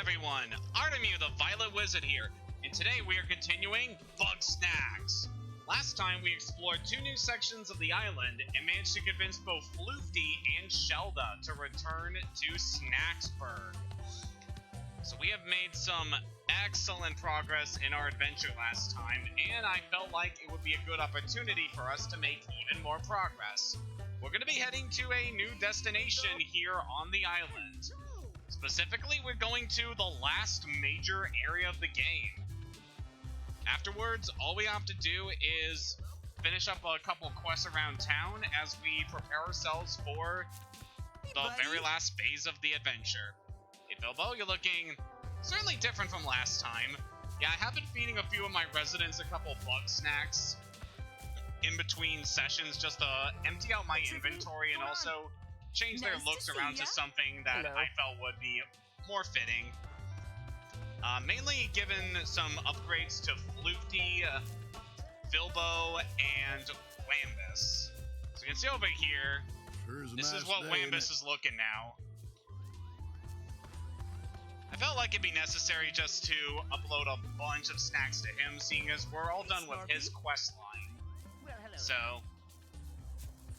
everyone, Artemir the Violet Wizard here, and today we are continuing Bugsnax. Last time we explored two new sections of the island and managed to convince both Floofty and Shelda to return to Snacksburg. So we have made some excellent progress in our adventure last time, and I felt like it would be a good opportunity for us to make even more progress. We're going to be heading to a new destination here on the island. Specifically, we're going to the last major area of the game. Afterwards, all we have to do is finish up a couple quests around town as we prepare ourselves for the very last phase of the adventure. Hey Bilbo, you're looking certainly different from last time. Yeah, I have been feeding a few of my residents a couple Bugsnax in between sessions just to empty out my inventory and also change their looks around to something that I felt would be more fitting. Mainly given some upgrades to Floofty, Bilbo, and Wambus. So you can see over here, this is what Wambus is looking now. I felt like it'd be necessary just to upload a bunch of snacks to him, seeing as we're all done with his quest line. So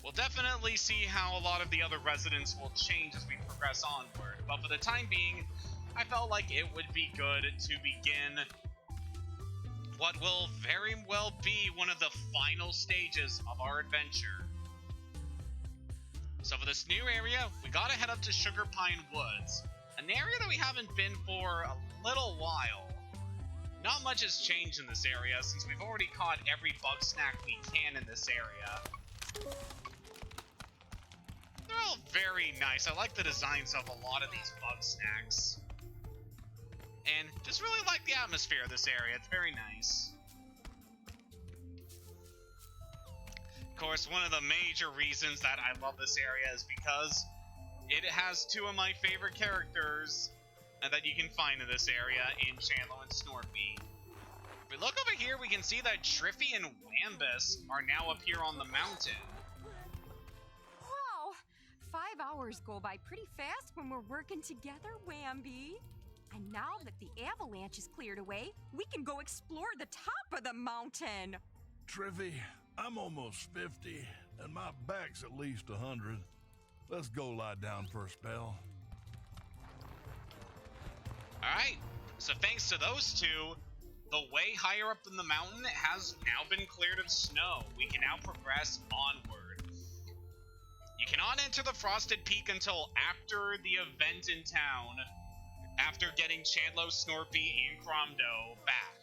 we'll definitely see how a lot of the other residents will change as we progress onward, but for the time being, I felt like it would be good to begin what will very well be one of the final stages of our adventure. So for this new area, we gotta head up to Sugar Pine Woods, an area that we haven't been for a little while. Not much has changed in this area since we've already caught every Bugsnax we can in this area. They're all very nice. I like the designs of a lot of these Bugsnax. And just really like the atmosphere of this area. It's very nice. Of course, one of the major reasons that I love this area is because it has two of my favorite characters that you can find in this area in Chandlo and Snorpy. If we look over here, we can see that Triffy and Wambus are now up here on the mountain. Wow! 5 hours go by pretty fast when we're working together, Wamby. And now that the avalanche is cleared away, we can go explore the top of the mountain. Triffy, I'm almost 50, and my back's at least 100. Let's go lie down for a spell. Alright, so thanks to those two, the way higher up in the mountain has now been cleared of snow. We can now progress onward. You cannot enter the Frosted Peak until after the event in town, after getting Chandlo, Snorpy, and Cromdo back.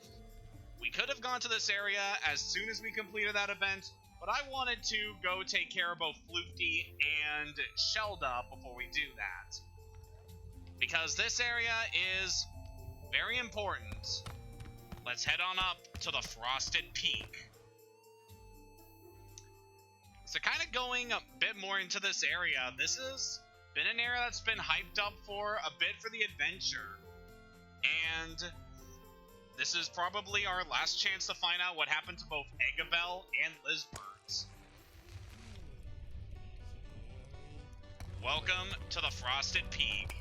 We could have gone to this area as soon as we completed that event, but I wanted to go take care of both Floofty and Shelda before we do that. Because this area is very important. Let's head on up to the Frosted Peak. So kind of going a bit more into this area, this has been an area that's been hyped up for a bit for the adventure. And this is probably our last chance to find out what happened to both Eggabell and Lizbert. Welcome to the Frosted Peak.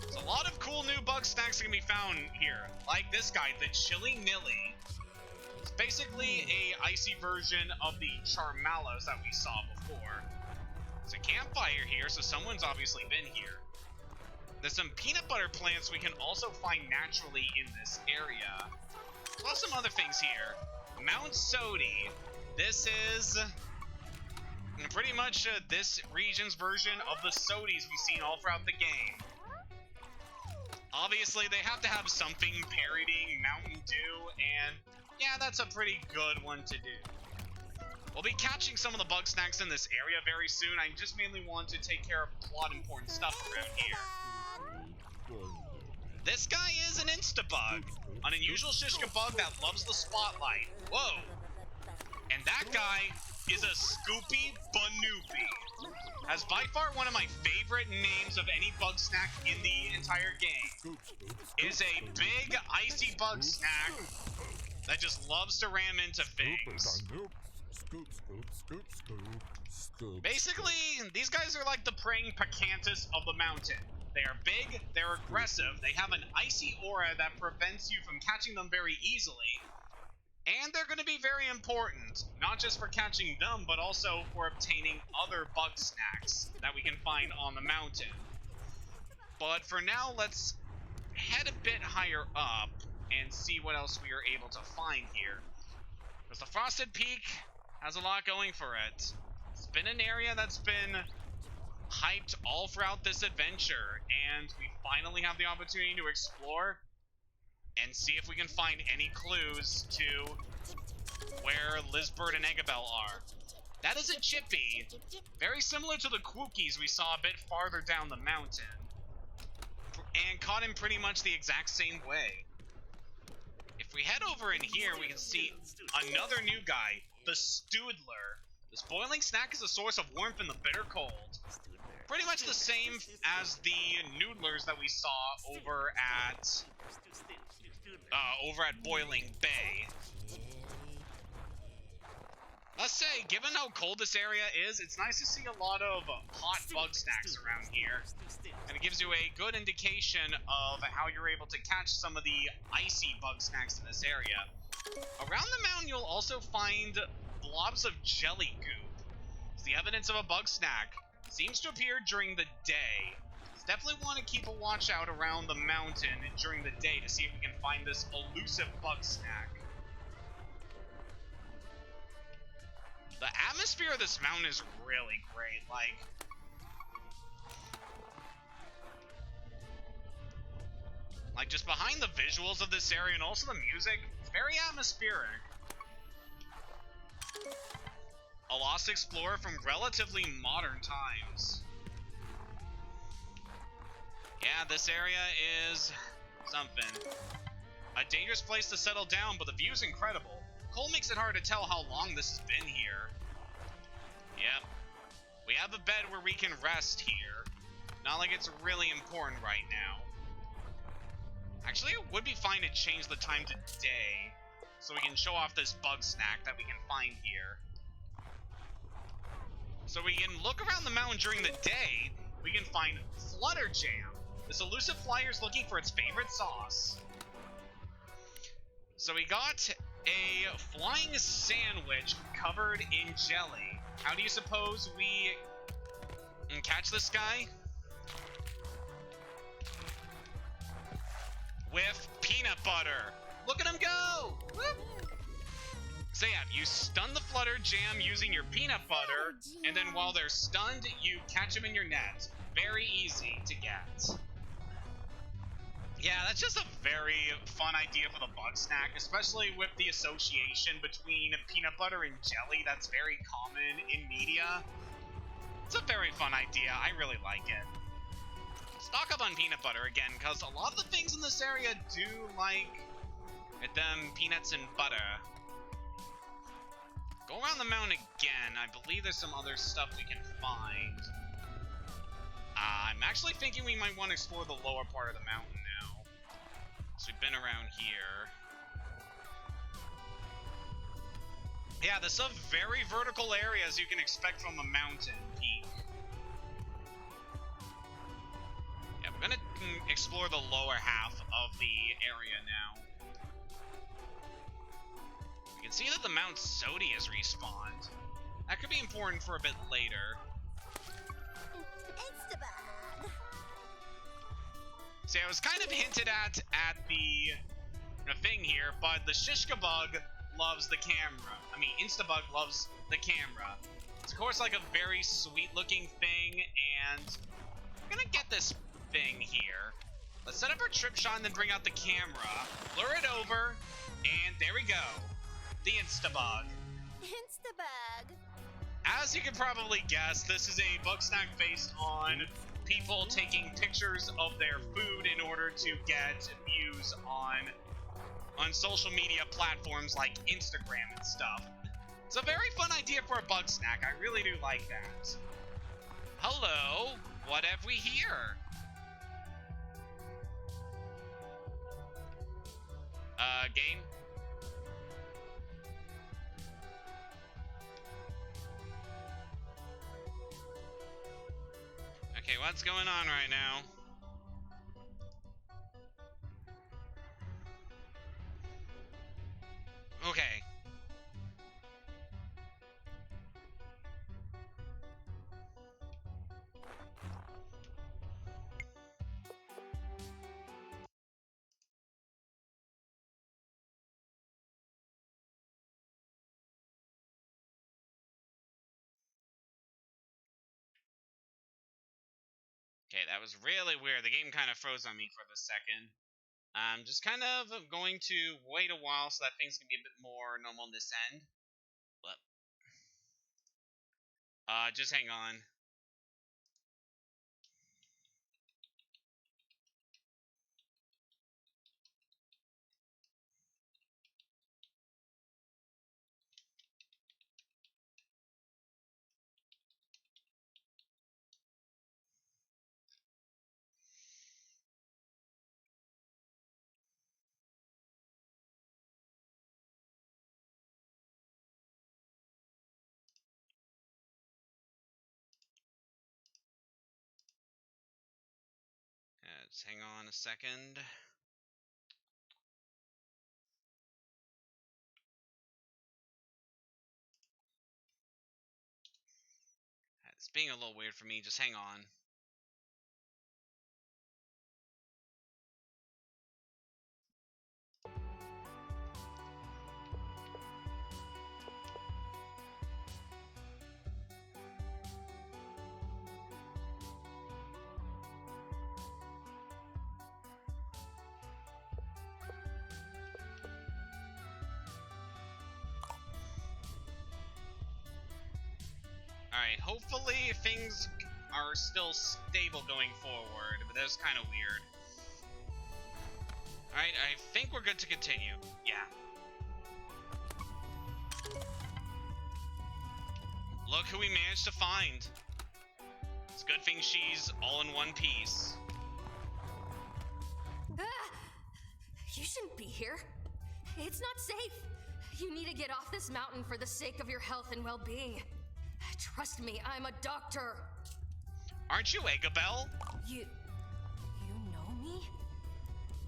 There's a lot of cool new Bugsnax that can be found here, like this guy, the Chili Nilly. It's basically a icy version of the Charmalos that we saw before. There's a campfire here, so someone's obviously been here. There's some peanut butter plants we can also find naturally in this area. Plus some other things here. Mount Sodi. This is pretty much this region's version of the Sodis we've seen all throughout the game. Obviously, they have to have something parodying Mountain Dew, and yeah, that's a pretty good one to do. We'll be catching some of the Bugsnax in this area very soon. I just mainly want to take care of plot important stuff around here. This guy is an Instabug, an unusual Shishka bug that loves the spotlight. Whoa! And that guy is a Scoopy Banoopy. Has by far one of my favorite names of any Bugsnax in the entire game. It is a big, icy Bugsnax that just loves to ram into things. Scoop, scoop, scoop, scoop, scoop. Basically, these guys are like the praying Pacantus of the mountain. They are big, they're aggressive, they have an icy aura that prevents you from catching them very easily, and they're going to be very important, not just for catching them, but also for obtaining other Bugsnax that we can find on the mountain. But for now, let's head a bit higher up and see what else we are able to find here. Because the Frosted Peak has a lot going for it. It's been an area that's been hyped all throughout this adventure, and we finally have the opportunity to explore and see if we can find any clues to where Lizbert and Eggabell are. That is a Chippy, very similar to the Quookies we saw a bit farther down the mountain, and caught in pretty much the exact same way. If we head over in here, we can see another new guy, the Stoodler. This boiling snack is a source of warmth in the bitter cold. Pretty much the same as the noodlers that we saw over at Boiling Bay. Let's say, given how cold this area is, it's nice to see a lot of hot Bugsnax around here. And it gives you a good indication of how you're able to catch some of the icy Bugsnax in this area. Around the mountain, you'll also find blobs of jelly goop. It's the evidence of a Bugsnax. Seems to appear during the day. So definitely want to keep a watch out around the mountain during the day to see if we can find this elusive Bugsnax. The atmosphere of this mountain is really great. Like just behind the visuals of this area and also the music, it's very atmospheric. A lost explorer from relatively modern times. Yeah, this area is something. A dangerous place to settle down, but the view's incredible. Cold makes it hard to tell how long this has been here. Yep. We have a bed where we can rest here. Not like it's really important right now. Actually, it would be fine to change the time to day, so we can show off this Bugsnax that we can find here. So we can look around the mountain during the day, we can find Flutterjam. This elusive flyer is looking for its favorite sauce. So we got a flying sandwich covered in jelly. How do you suppose we catch this guy? With peanut butter. Look at him go! Whoop. So yeah, you stun the Flutterjam using your peanut butter, and then while they're stunned, you catch them in your net. Very easy to get. Yeah, that's just a very fun idea for the Bugsnax, especially with the association between peanut butter and jelly that's very common in media. It's a very fun idea. I really like it. Stock up on peanut butter again, because a lot of the things in this area do like them peanuts and butter. Go around the mountain again. I believe there's some other stuff we can find. I'm actually thinking we might want to explore the lower part of the mountain now. So we've been around here. Yeah, there's some very vertical areas you can expect from a mountain peak. Yeah, we're gonna explore the lower half of the area now. You can see that the Mount Sodi has respawned. That could be important for a bit later. See, I was kind of hinted at the thing here, but the Shishkabug loves the camera. I mean, Instabug loves the camera. It's of course like a very sweet looking thing, and we're gonna get this thing here. Let's set up our trip shot and then bring out the camera, lure it over, and there we go. The Instabug. Instabug. As you can probably guess, this is a Bugsnax based on people taking pictures of their food in order to get views on social media platforms like Instagram and stuff. It's a very fun idea for a Bugsnax. I really do like that. Hello, what have we here? Game? lots going on right now. Okay. Okay, that was really weird. The game kind of froze on me for the second. I'm just kind of going to wait a while so that things can be a bit more normal on this end. But, just hang on. Just hang on a second. It's being a little weird for me. Just hang on. Alright, hopefully things are still stable going forward, but that was kind of weird. Alright, I think we're good to continue. Yeah. Look who we managed to find. It's a good thing she's all in one piece. You shouldn't be here. It's not safe. You need to get off this mountain for the sake of your health and well-being. Trust me, I'm a doctor. Aren't you Eggabell? You know me?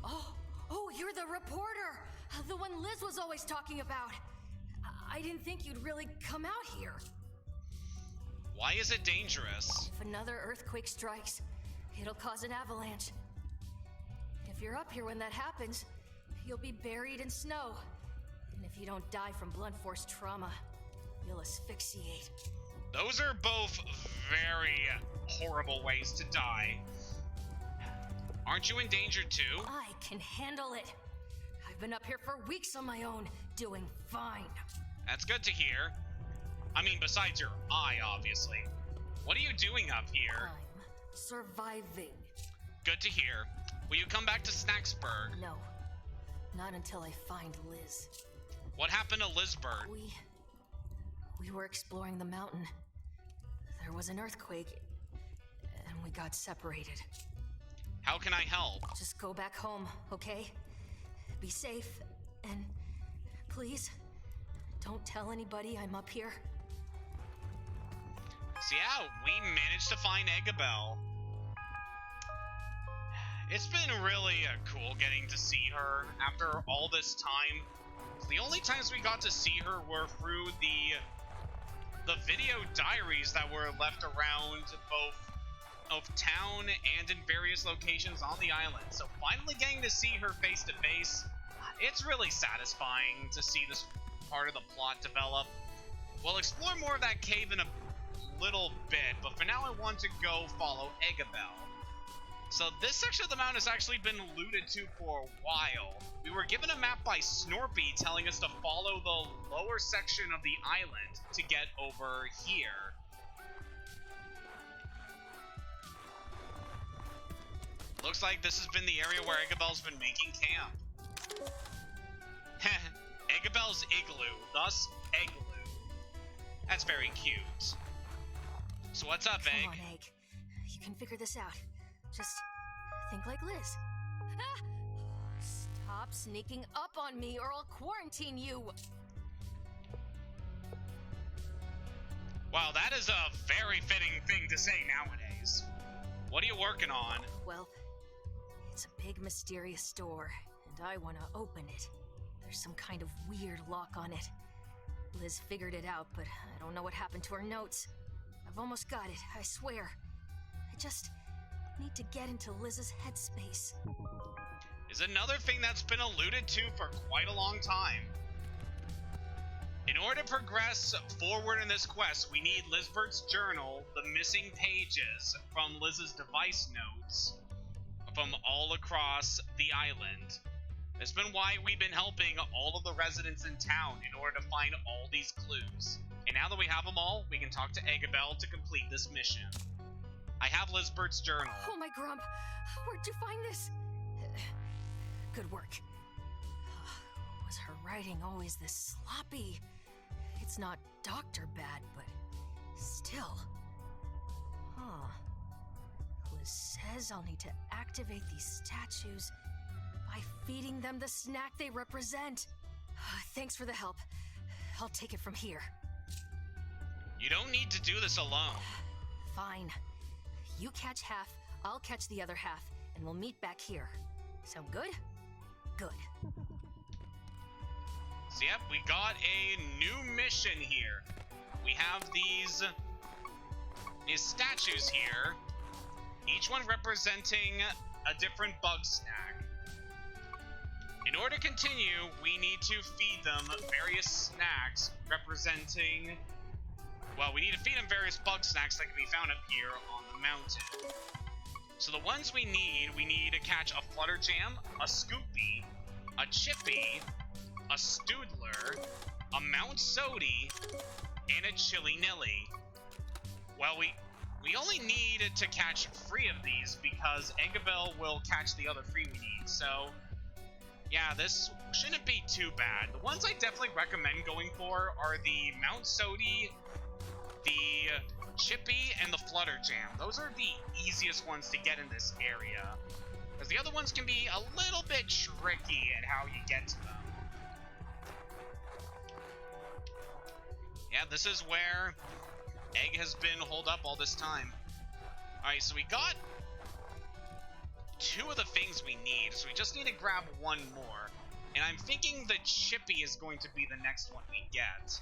Oh, you're the reporter. The one Liz was always talking about. I didn't think you'd really come out here. Why is it dangerous? If another earthquake strikes, it'll cause an avalanche. If you're up here when that happens, you'll be buried in snow. And if you don't die from blunt force trauma, you'll asphyxiate. Those are both very horrible ways to die. Aren't you in danger too? I can handle it. I've been up here for weeks on my own, doing fine. That's good to hear. I mean, besides your eye, obviously. What are you doing up here? I'm surviving. Good to hear. Will you come back to Snacksburg? No, not until I find Liz. What happened to Lizbert? We were exploring the mountain. There was an earthquake, and we got separated. How can I help? Just go back home, okay? Be safe, and please, don't tell anybody I'm up here. So yeah, we managed to find Eggabell. It's been really cool getting to see her after all this time. The only times we got to see her were through the video diaries that were left around both of town and in various locations on the island. So finally getting to see her face to face, it's really satisfying to see this part of the plot develop. We'll explore more of that cave in a little bit, but for now I want to go follow Eggabell. So this section of the mountain has actually been alluded to for a while. We were given a map by Snorpy telling us to follow the lower section of the island to get over here. Looks like this has been the area where Eggabell's been making camp. Eggabell's igloo, thus Eggloo. That's very cute. So what's up, Egg? Come on, Egg. You can figure this out. Just think like Liz. Ah! Stop sneaking up on me or I'll quarantine you. Wow, that is a very fitting thing to say nowadays. What are you working on? Well, it's a big mysterious door, and I want to open it. There's some kind of weird lock on it. Liz figured it out, but I don't know what happened to her notes. I've almost got it, I swear. I just need to get into Liz's headspace. Is another thing that's been alluded to for quite a long time. In order to progress forward in this quest, we need Lizbert's journal, the missing pages from Liz's device notes from all across the island. That's been why we've been helping all of the residents in town in order to find all these clues. And now that we have them all, we can talk to Eggabell to complete this mission. I have Lizbert's journal. Oh my Grump, where'd you find this? Good work. Was her writing always this sloppy? It's not doctor bad, but still. Huh. Liz says I'll need to activate these statues by feeding them the snack they represent. Thanks for the help. I'll take it from here. You don't need to do this alone. Fine. You catch half, I'll catch the other half, and we'll meet back here. Sound good? Good. So yep, we got a new mission here. We have these statues here, each one representing a different bug snack. In order to continue, we need to feed them various snacks representing... Well, we need to feed them various bug snacks that can be found up here on the mountain. So the ones we need to catch a Flutterjam, a Scoopy, a Chippy, a Stoodler, a Mount Sody, and a Chili Nilly. Well, we only need to catch 3 of these because Eggabell will catch the other 3 we need. So, yeah, this shouldn't be too bad. The ones I definitely recommend going for are the Mount Sody, the Chippy, and the Flutterjam. Those are the easiest ones to get in this area, because the other ones can be a little bit tricky at how you get to them. Yeah, this is where Egg has been holed up all this time. Alright, so we got 2 of the things we need, so we just need to grab 1 more. And I'm thinking the Chippy is going to be the next one we get.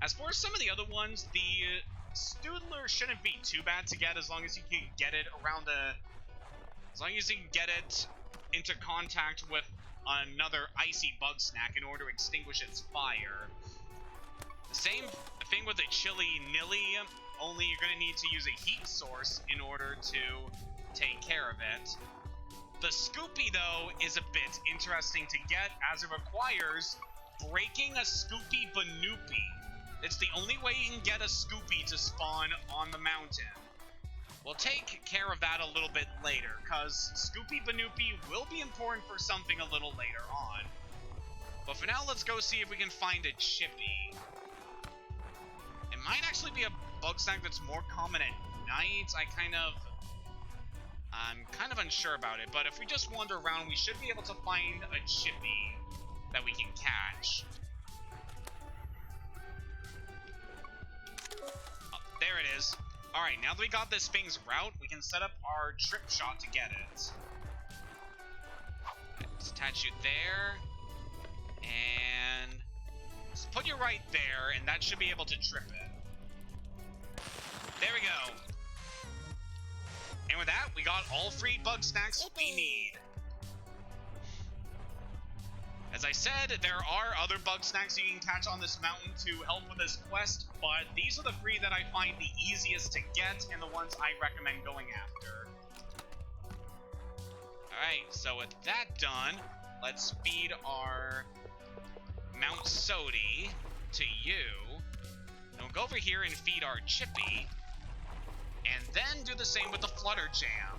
As for some of the other ones, the Stoodler shouldn't be too bad to get as long as you can get it around as long as you can get it into contact with another icy bug snack in order to extinguish its fire. The same thing with the Chili Nilly, only you're going to need to use a heat source in order to take care of it. The Scoopy, though, is a bit interesting to get as it requires breaking a Scoopy Banoopy. It's the only way you can get a Scoopy to spawn on the mountain. We'll take care of that a little bit later, because Scoopy Banoopy will be important for something a little later on. But for now, let's go see if we can find a Chippy. It might actually be a bug snack that's more common at night. I'm kind of unsure about it, but if we just wander around, we should be able to find a Chippy that we can catch. Oh, there it is. Alright, now that we got this thing's route, we can set up our trip shot to get it. Let's attach you there. And just put you right there, and that should be able to trip it. There we go. And with that, we got all 3 bug snacks we need. As I said, there are other bug snacks you can catch on this mountain to help with this quest, but these are the 3 that I find the easiest to get and the ones I recommend going after. Alright, so with that done, let's feed our Mount Sody to you. And we'll go over here and feed our Chippy. And then do the same with the Flutterjam.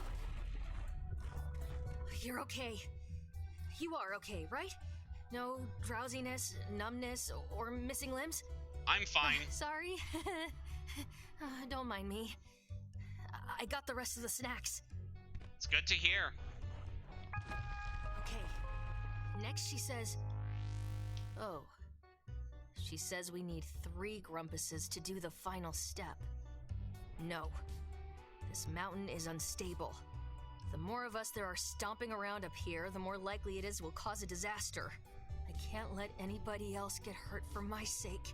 You're okay. You are okay, right? No drowsiness, numbness, or missing limbs? I'm fine. Sorry. Don't mind me. I got the rest of the snacks. It's good to hear. Okay. Next she says... Oh. She says we need 3 Grumpuses to do the final step. No. This mountain is unstable. The more of us there are stomping around up here, the more likely it is we'll cause a disaster. I can't let anybody else get hurt for my sake.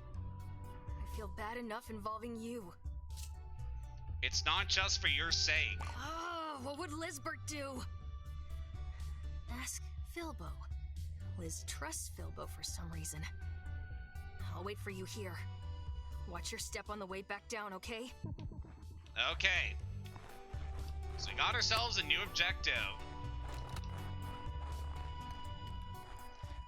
I feel bad enough involving you. It's not just for your sake. Oh, what would Lizbert do? Ask Filbo. Liz trusts Filbo for some reason. I'll wait for you here. Watch your step on the way back down, okay? Okay. So we got ourselves a new objective.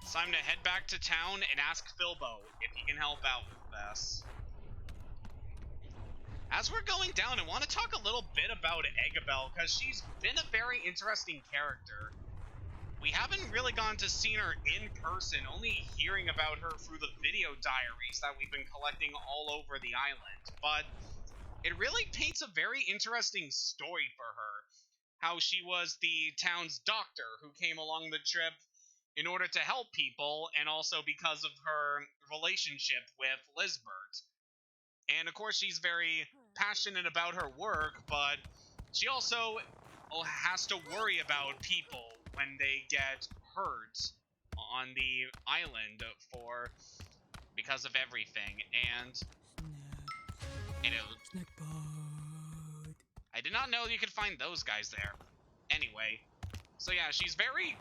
It's time to head back to town and ask Filbo if he can help out with this. As we're going down, I want to talk a little bit about Eggabell, because she's been a very interesting character. We haven't really gone to see her in person, only hearing about her through the video diaries that we've been collecting all over the island. But it really paints a very interesting story for her. How she was the town's doctor who came along the trip in order to help people, and also because of her relationship with Lizbert. And of course she's very passionate about her work, but she also has to worry about people when they get hurt on the island because of everything. And I did not know you could find those guys there. Anyway, so yeah, she's very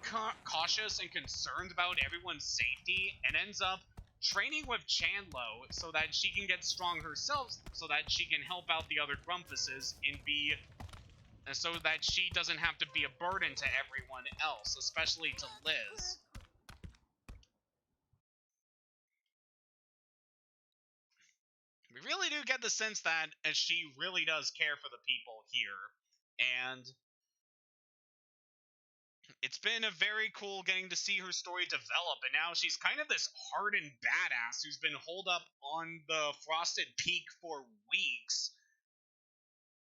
cautious and concerned about everyone's safety, and ends up training with Chandlo so that she can get strong herself, so that she can help out the other Grumpuses and so that she doesn't have to be a burden to everyone else, especially to Liz. We really do get the sense that she really does care for the people here, and it's been a very cool getting to see her story develop, and now she's kind of this hardened badass who's been holed up on the Frosted Peak for weeks,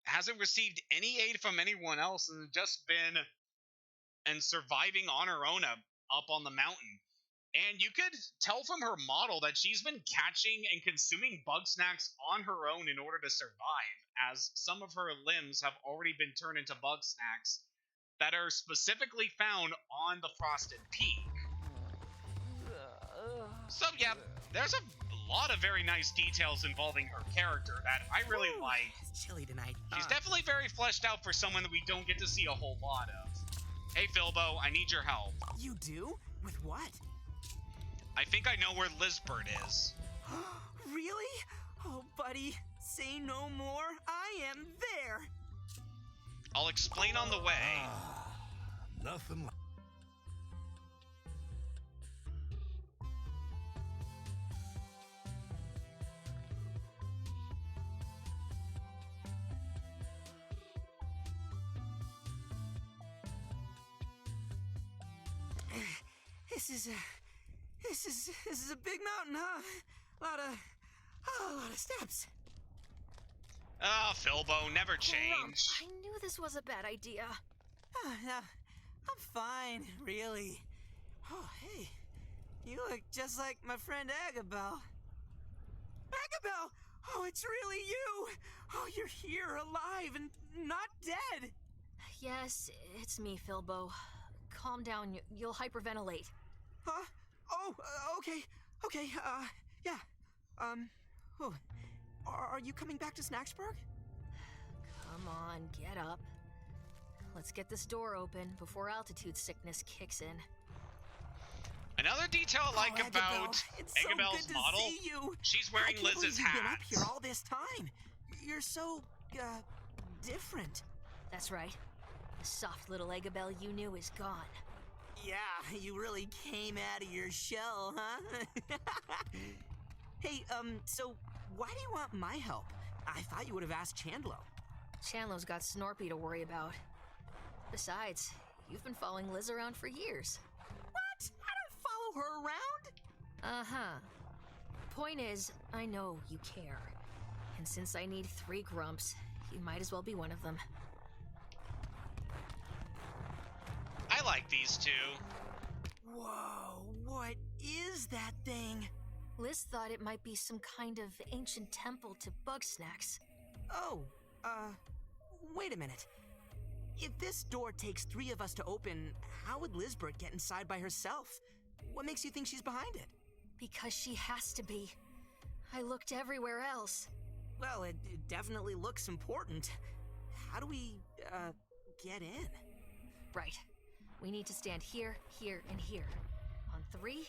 hasn't received any aid from anyone else, and just been surviving on her own up on the mountain. And you could tell from her model that she's been catching and consuming Bugsnax on her own in order to survive, as some of her limbs have already been turned into Bugsnax that are specifically found on the Frosted Peak. So yeah, there's a lot of very nice details involving her character that I really like. It's chilly tonight. She's definitely very fleshed out for someone that we don't get to see a whole lot of. Hey Filbo, I need your help. You do? With what? I think I know where Lizbert is. Really? Oh, buddy, say no more. I am there. I'll explain on the way. Nothing like... This is a big mountain, huh? A lot of steps. Ah, Filbo, never change. I knew this was a bad idea. I'm fine, really. Oh, hey, you look just like my friend Eggabell. Eggabell! Oh, it's really you! Oh, you're here, alive, and not dead! Yes, it's me, Filbo. Calm down, you'll hyperventilate. Huh? Oh, okay, yeah. Oh, are you coming back to Snaxburg? Come on, get up. Let's get this door open before altitude sickness kicks in. Another detail I like about Eggabell's model, she's wearing Liz's hat. You've been up here all this time. You're so, different. That's right. The soft little Eggabell you knew is gone. Yeah, you really came out of your shell, huh? Hey, so why do you want my help? I thought you would have asked Chandlo. Chandlo's got Snorpy to worry about. Besides, you've been following Liz around for years. What? I don't follow her around? Uh-huh. Point is, I know you care. And since I need 3 Grumps, you might as well be one of them. I like these two. Whoa, what is that thing? Liz thought it might be some kind of ancient temple to Bugsnax. Oh, wait a minute. If this door takes 3 of us to open, how would Lizbert get inside by herself? What makes you think she's behind it? Because she has to be. I looked everywhere else. Well, it definitely looks important. How do we, get in? Right. We need to stand here, here, and here. On 3,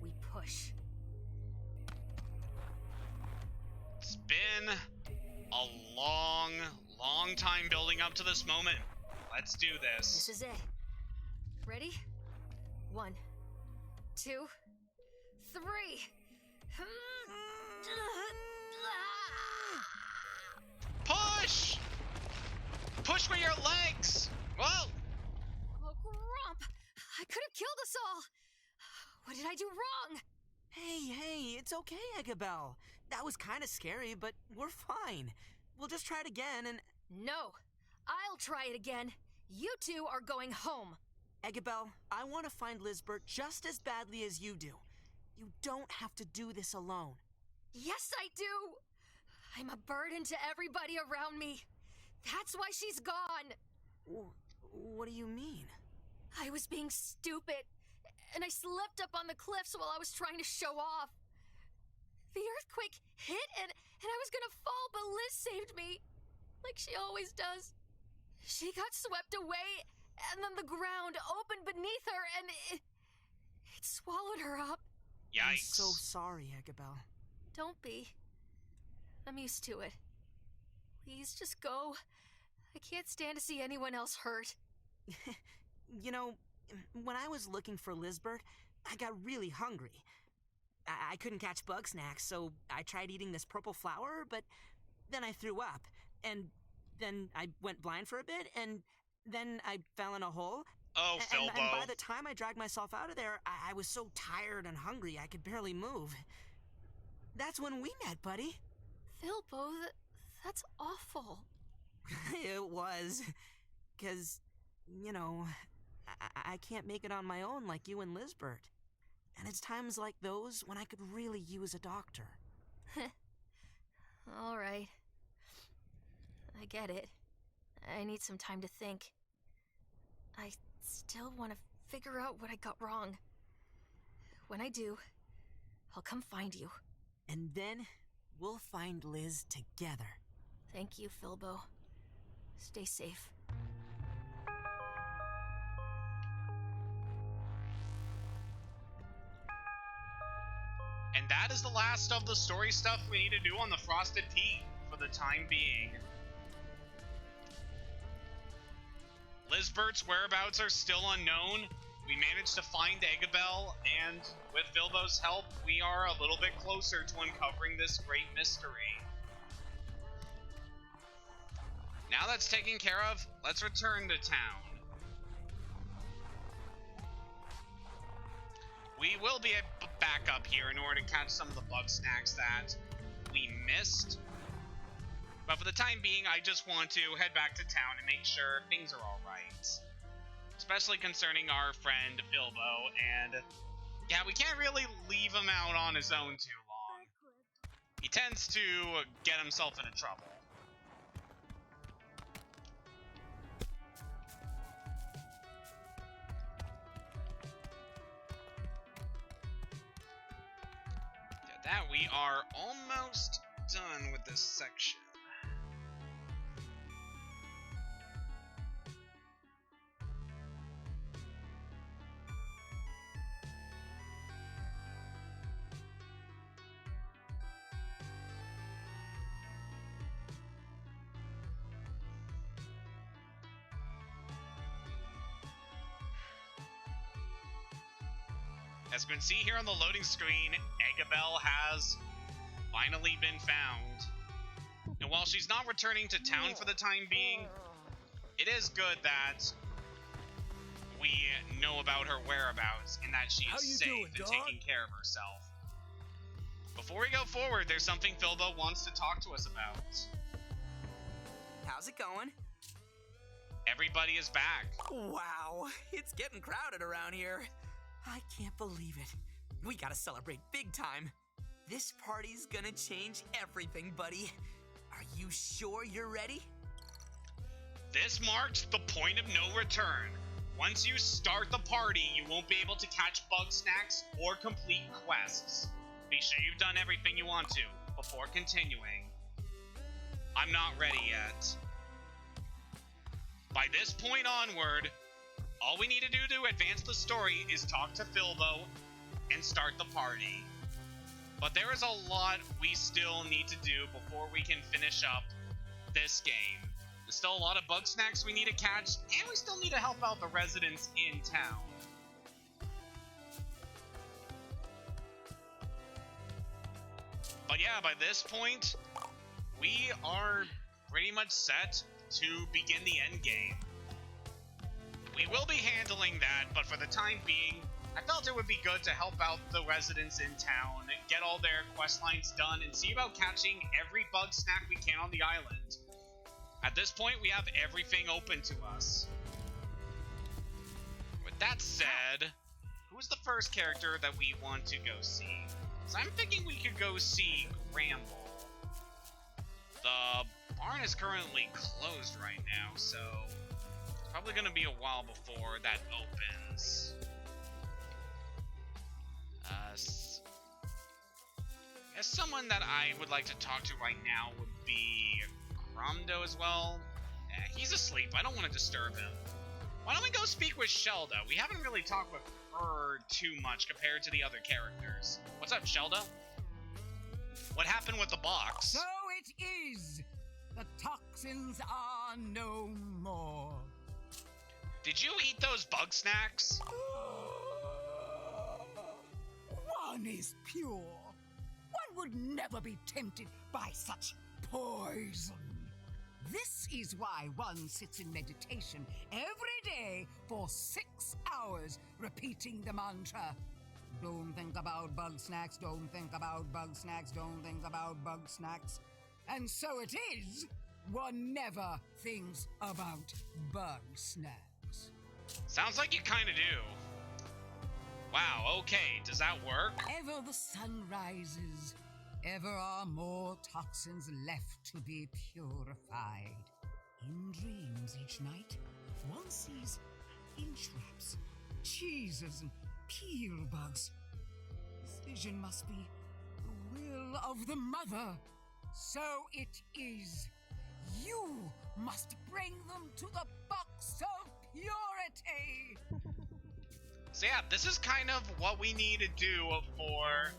we push. It's been a long time building up to this moment. Let's do this. This is it. Ready? 1, 2, 3. Push! Push with your legs! Whoa! Oh, Grump! I could have killed us all! What did I do wrong? Hey, it's okay, Eggabell. That was kind of scary, but we're fine. We'll just try it again and... No, I'll try it again. You 2 are going home. Eggabell, I want to find Lizbert just as badly as you do. You don't have to do this alone. Yes, I do! I'm a burden to everybody around me. That's why she's gone. What do you mean? I was being stupid, and I slipped up on the cliffs while I was trying to show off. The earthquake hit, and I was gonna fall, but Liz saved me. Like she always does. She got swept away, and then the ground opened beneath her, and it swallowed her up. Yikes. I'm so sorry, Eggabell. Don't be. I'm used to it. Please, just go. I can't stand to see anyone else hurt. You know, when I was looking for Lizbert, I got really hungry. I couldn't catch Bugsnax, so I tried eating this purple flower, but then I threw up. And then I went blind for a bit, and then I fell in a hole. Oh, Philbo. And by the time I dragged myself out of there, I was so tired and hungry I could barely move. That's when we met, buddy. Philbo, that's awful. It was. 'Cause, you know, I can't make it on my own like you and Lizbert. And it's times like those when I could really use a doctor. All right. I get it. I need some time to think. I still want to figure out what I got wrong. When I do, I'll come find you. And then we'll find Liz together. Thank you, Philbo. Stay safe. And that is the last of the story stuff we need to do on the Frosted Peak for the time being. Lizbert's whereabouts are still unknown. We managed to find Eggabell, and with Philbo's help, we are a little bit closer to uncovering this great mystery. Now that's taken care of, let's return to town. We will be back up here in order to catch some of the Bugsnax that we missed. But for the time being, I just want to head back to town and make sure things are alright. Especially concerning our friend Philbo, and yeah, we can't really leave him out on his own too long. He tends to get himself into trouble. That we are almost done with this section. As you can see here on the loading screen, Eggabell has finally been found. And while she's not returning to town for the time being, it is good that we know about her whereabouts and that she is safe and taking care of herself. Before we go forward, there's something Philbo wants to talk to us about. How's it going? Everybody is back. Wow, it's getting crowded around here. I can't believe it. We gotta celebrate big time. This party's gonna change everything, buddy. Are you sure you're ready? This marks the point of no return. Once you start the party, you won't be able to catch Bugsnax or complete quests. Be sure you've done everything you want to before continuing. I'm not ready yet. By this point onward, all we need to do to advance the story is talk to Filbo and start the party. But there is a lot we still need to do before we can finish up this game. There's still a lot of Bugsnax we need to catch, and we still need to help out the residents in town. But yeah, by this point, we are pretty much set to begin the end game. We will be handling that, but for the time being, I felt it would be good to help out the residents in town, get all their quest lines done, and see about catching every Bugsnax we can on the island. At this point, we have everything open to us. With that said, who's the first character that we want to go see? So I'm thinking we could go see Gramble. The barn is currently closed right now, so it's probably going to be a while before that opens. I guess someone that I would like to talk to right now would be Cromdo as well. He's asleep. I don't want to disturb him. Why don't we go speak with Shelda? We haven't really talked with her too much compared to the other characters. What's up, Shelda? What happened with the box? So it is. The toxins are no more. Did you eat those Bugsnax? One is pure. One would never be tempted by such poison. This is why one sits in meditation every day for 6 hours, repeating the mantra. Don't think about Bugsnax, don't think about Bugsnax, don't think about Bugsnax. And so it is, one never thinks about Bugsnax. Sounds like you kind of do. Wow, okay, does that work? Ever the sun rises, ever are more toxins left to be purified. In dreams each night, one sees inch-wraps, cheeses, and peel bugs. This vision must be the will of the mother. So it is. You must bring them to the box of purity. So yeah, this is kind of what we need to do for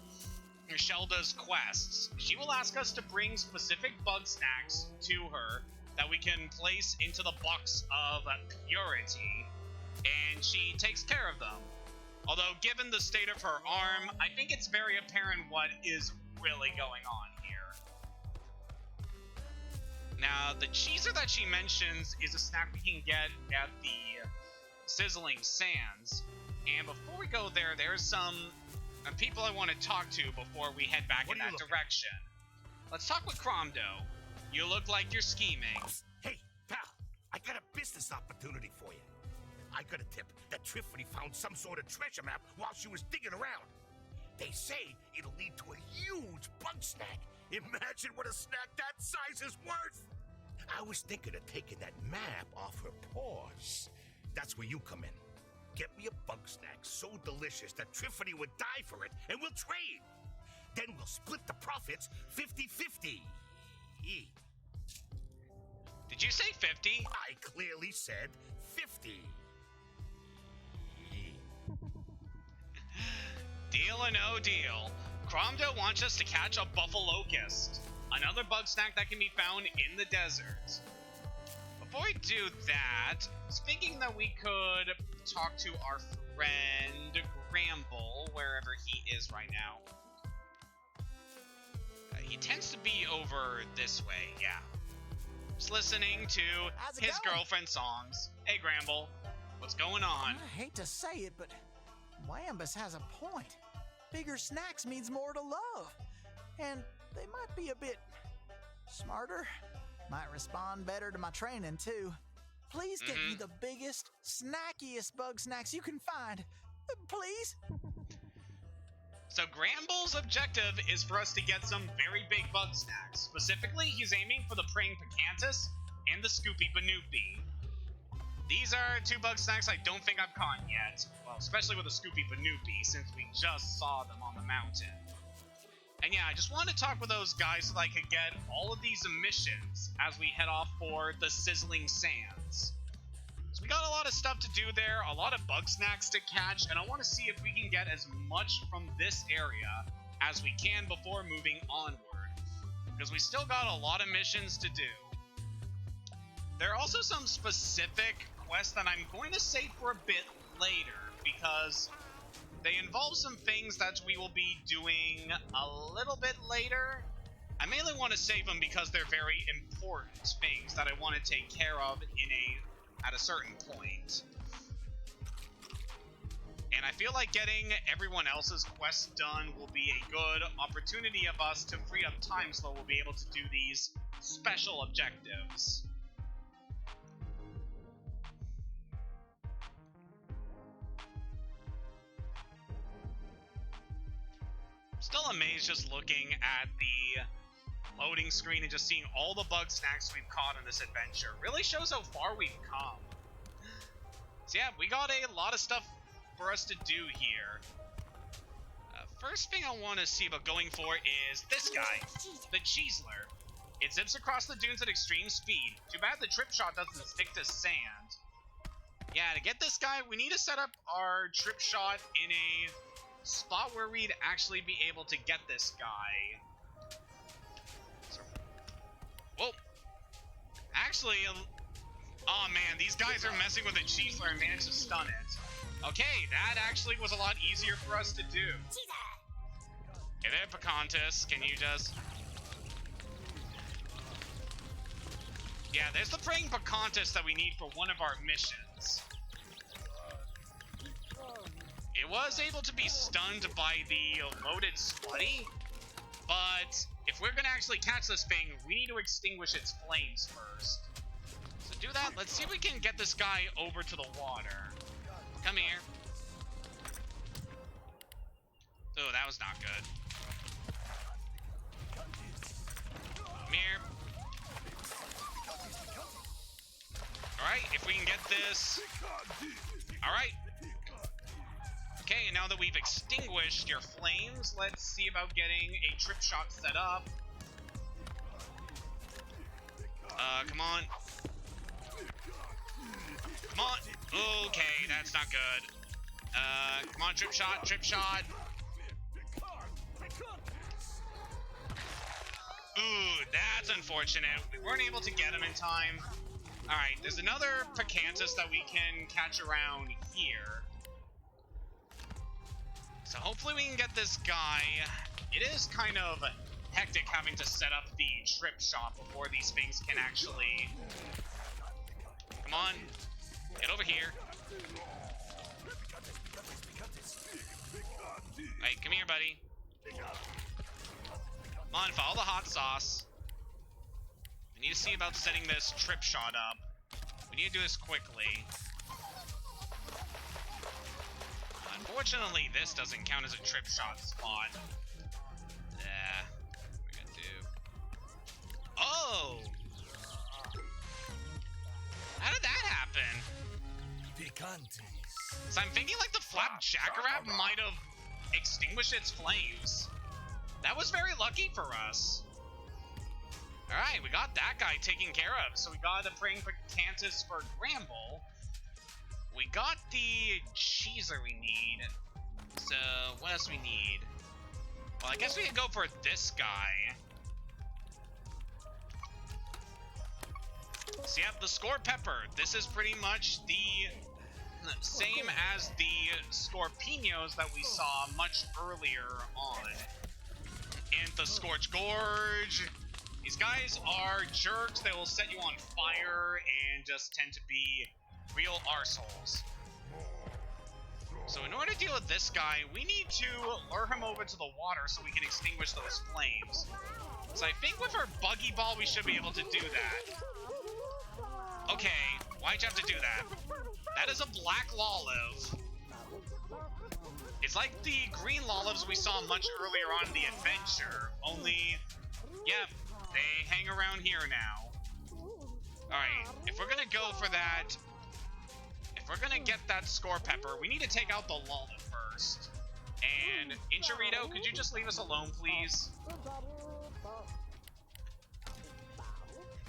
Shelda's quests. She will ask us to bring specific Bugsnax to her that we can place into the box of purity, and she takes care of them. Although, given the state of her arm, I think it's very apparent what is really going on here. Now, the cheeser that she mentions is a snack we can get at the Sizzling Sands. And before we go there, there's some people I want to talk to before we head back in that direction. Let's talk with Cromdo. You look like you're scheming. Hey, pal, I got a business opportunity for you. I got a tip that Tiffany found some sort of treasure map while she was digging around. They say it'll lead to a huge Bugsnax. Imagine what a snack that size is worth. I was thinking of taking that map off her paws. That's where you come in. Get me a Bugsnax so delicious that Tiffany would die for it, and we'll trade. Then we'll split the profits 50-50. Did you say 50? I clearly said 50. Deal or no deal. Cromdo wants us to catch a Buffalocust, another Bugsnax that can be found in the desert. Before we do that, I was thinking that we could talk to our friend Gramble, wherever he is right now. He tends to be over this way, yeah. Just listening to his girlfriend's songs. Hey Gramble, what's going on? I hate to say it, but Wambus has a point. Bigger snacks means more to love. And they might be a bit smarter. Might respond better to my training, too. Please get me the biggest, snackiest Bugsnax you can find. Please? So Gramble's objective is for us to get some very big Bugsnax. Specifically, he's aiming for the praying Picantus, and the Scoopy Banoopy. These are two Bugsnax I don't think I've caught yet. Well, especially with the Scoopy Banoopy, since we just saw them on the mountain. And yeah, I just wanted to talk with those guys so that I could get all of these emissions as we head off for the Sizzling Sands. So we got a lot of stuff to do there, a lot of Bugsnax to catch, and I want to see if we can get as much from this area as we can before moving onward. Because we still got a lot of missions to do. There are also some specific quests that I'm going to save for a bit later, because they involve some things that we will be doing a little bit later. I mainly want to save them because they're very important things that I want to take care of at a certain point. And I feel like getting everyone else's quests done will be a good opportunity of us to free up time so we'll be able to do these special objectives. Still amazed just looking at the loading screen and just seeing all the Bugsnax we've caught in this adventure. Really shows how far we've come. So yeah, we got a lot of stuff for us to do here. First thing I want to see about going for is this guy, the Cheeseler. It zips across the dunes at extreme speed. Too bad the trip shot doesn't stick to sand. Yeah, to get this guy, we need to set up our trip shot in a spot where we'd actually be able to get this guy. So, whoa. Actually, oh man, these guys are messing with the Cheeseler and managed to stun it. Okay, that actually was a lot easier for us to do. Hey there, Pocahontas, can you just... Yeah, there's the praying Pocahontas that we need for one of our missions. It was able to be stunned by the loaded Slutty, but if we're gonna actually catch this thing, we need to extinguish its flames first. So do that, let's see if we can get this guy over to the water. Come here. Oh, that was not good. Come here. Alright, if we can get this... Alright. Okay, and now that we've extinguished your flames, let's see about getting a trip shot set up. Come on. Come on. Okay, that's not good. Come on, trip shot, trip shot. Ooh, that's unfortunate. We weren't able to get him in time. Alright, there's another Pocahontas that we can catch around here. So hopefully we can get this guy. It is kind of hectic having to set up the trip shot before these things can actually... Come on, get over here. Hey, come here, buddy. Come on, follow the hot sauce. We need to see about setting this trip shot up. We need to do this quickly. Unfortunately, this doesn't count as a trip shot spot. Yeah, what are we gonna do? Oh! How did that happen? So I'm thinking like the flap jackrabbit might have extinguished its flames. That was very lucky for us. Alright, we got that guy taken care of. So we got the praying Pocahontas for Gramble. We got the cheeser we need. So, what else we need? Well, I guess we could go for this guy. So, yep, the Score Pepper. This is pretty much the same as the Scorpinos that we saw much earlier on. And the Scorch Gorge. These guys are jerks. They will set you on fire and just tend to be real arseholes. So in order to deal with this guy, we need to lure him over to the water so we can extinguish those flames. So I think with our Buggy Ball, we should be able to do that. Okay, why'd you have to do that? That is a black Lolive. It's like the green Lolives we saw much earlier on in the adventure, only, yeah, they hang around here now. Alright, if we're gonna go for that, if we're gonna get that score pepper, we need to take out the Lola first. And, Inchurito, could you just leave us alone, please?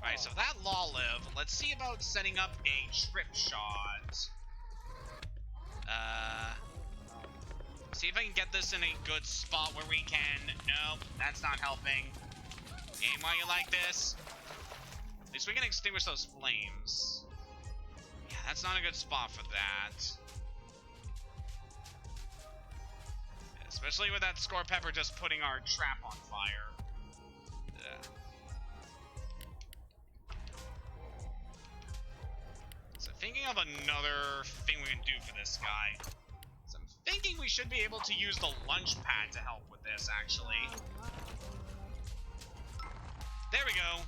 Alright, so that Lolive, let's see about setting up a trip shot. See if I can get this in a good spot where we can. Nope, that's not helping. Game, why you like this? At least we can extinguish those flames. Yeah, that's not a good spot for that. Especially with that score pepper just putting our trap on fire. Yeah. So thinking of another thing we can do for this guy. So I'm thinking we should be able to use the lunch pad to help with this, actually. There we go.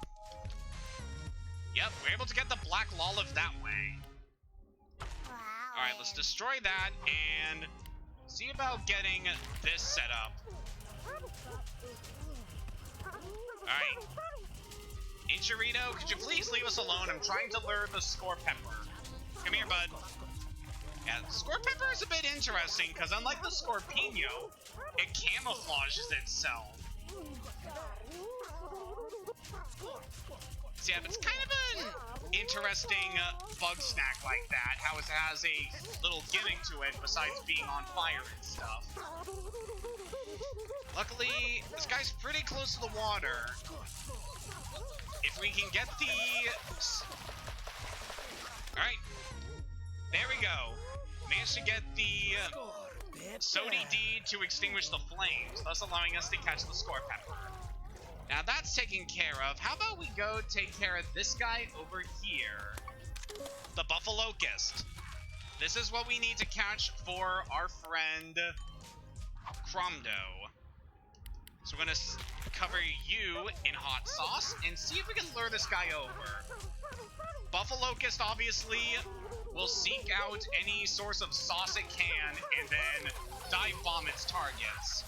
Yep, we're able to get the black Lolive that way. Alright, let's destroy that and see about getting this set up. Alright. Inchurito, could you please leave us alone? I'm trying to lure the score pepper. Come here, bud. Yeah, score pepper is a bit interesting, because unlike the Scorpino, it camouflages itself. So yeah, it's kind of an interesting bug snack like that, how it has a little gimmick to it besides being on fire and stuff. Luckily, this guy's pretty close to the water. If we can get the... Alright. There we go. Managed to get the Sody D to extinguish the flames, thus allowing us to catch the score pepper. Now that's taken care of. How about we go take care of this guy over here? The Buffalocust. This is what we need to catch for our friend Cromdo. So we're gonna cover you in hot sauce and see if we can lure this guy over. Buffalocust obviously will seek out any source of sauce it can and then dive bomb its targets.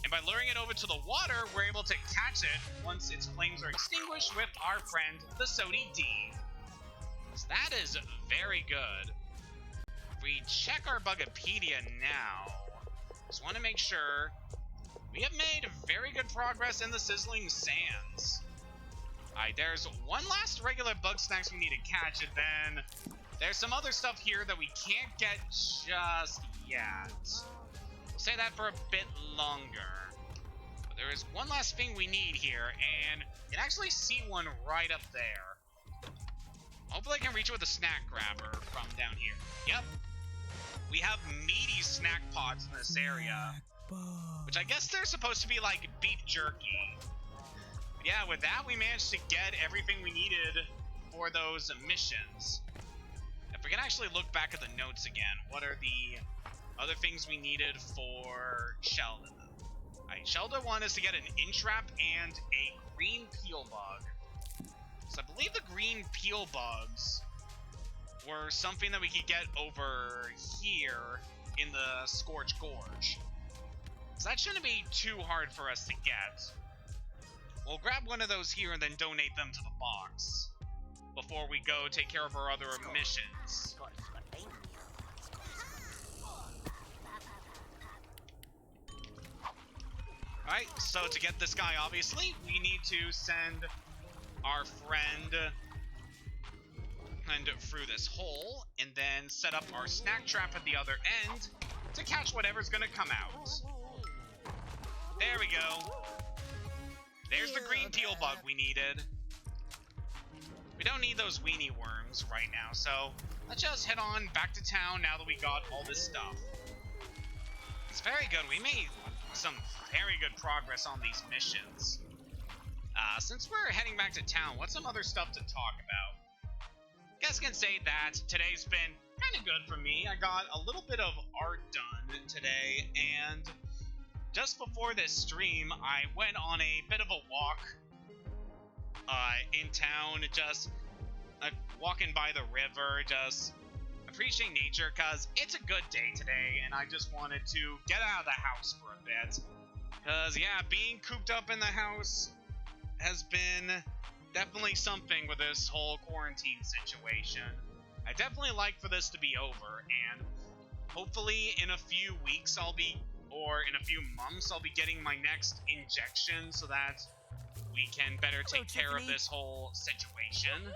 And by luring it over to the water, we're able to catch it once its flames are extinguished with our friend, the Sody D. So that is very good. If we check our Bugapedia now, just want to make sure we have made very good progress in the Sizzling Sands. Alright, there's one last regular Bugsnax we need to catch, and then there's some other stuff here that we can't get just yet. We'll say that for a bit longer. But there is one last thing we need here, and you can actually see one right up there. Hopefully I can reach it with a snack grabber from down here. Yep. We have meaty snack pods in this area, which I guess they're supposed to be like beef jerky. But yeah, with that we managed to get everything we needed for those missions. If we can actually look back at the notes again, what are the other things we needed for Sheldon? Alright, Sheldon 1 is to get an Intrap and a green peel bug. So I believe the green peel bugs were something that we could get over here in the Scorch Gorge. So that shouldn't be too hard for us to get. We'll grab one of those here and then donate them to the box before we go take care of our other missions. Alright, so to get this guy, obviously, we need to send our friend through this hole, and then set up our snack trap at the other end to catch whatever's gonna come out. There we go. There's the green peel bug we needed. We don't need those weenie worms right now, so let's just head on back to town now that we got all this stuff. It's very good. We made some very good progress on these missions. Since we're heading back to town, what's some other stuff to talk about? Guess I can say that today's been kind of good for me. I got a little bit of art done today, and just before this stream, I went on a bit of a walk in town, just walking by the river, just appreciating nature, because it's a good day today, and I just wanted to get out of the house for a bit. Because, yeah, being cooped up in the house has been definitely something with this whole quarantine situation. I definitely like for this to be over, and hopefully in a few weeks or in a few months, I'll be getting my next injection so that we can better take care of this whole situation.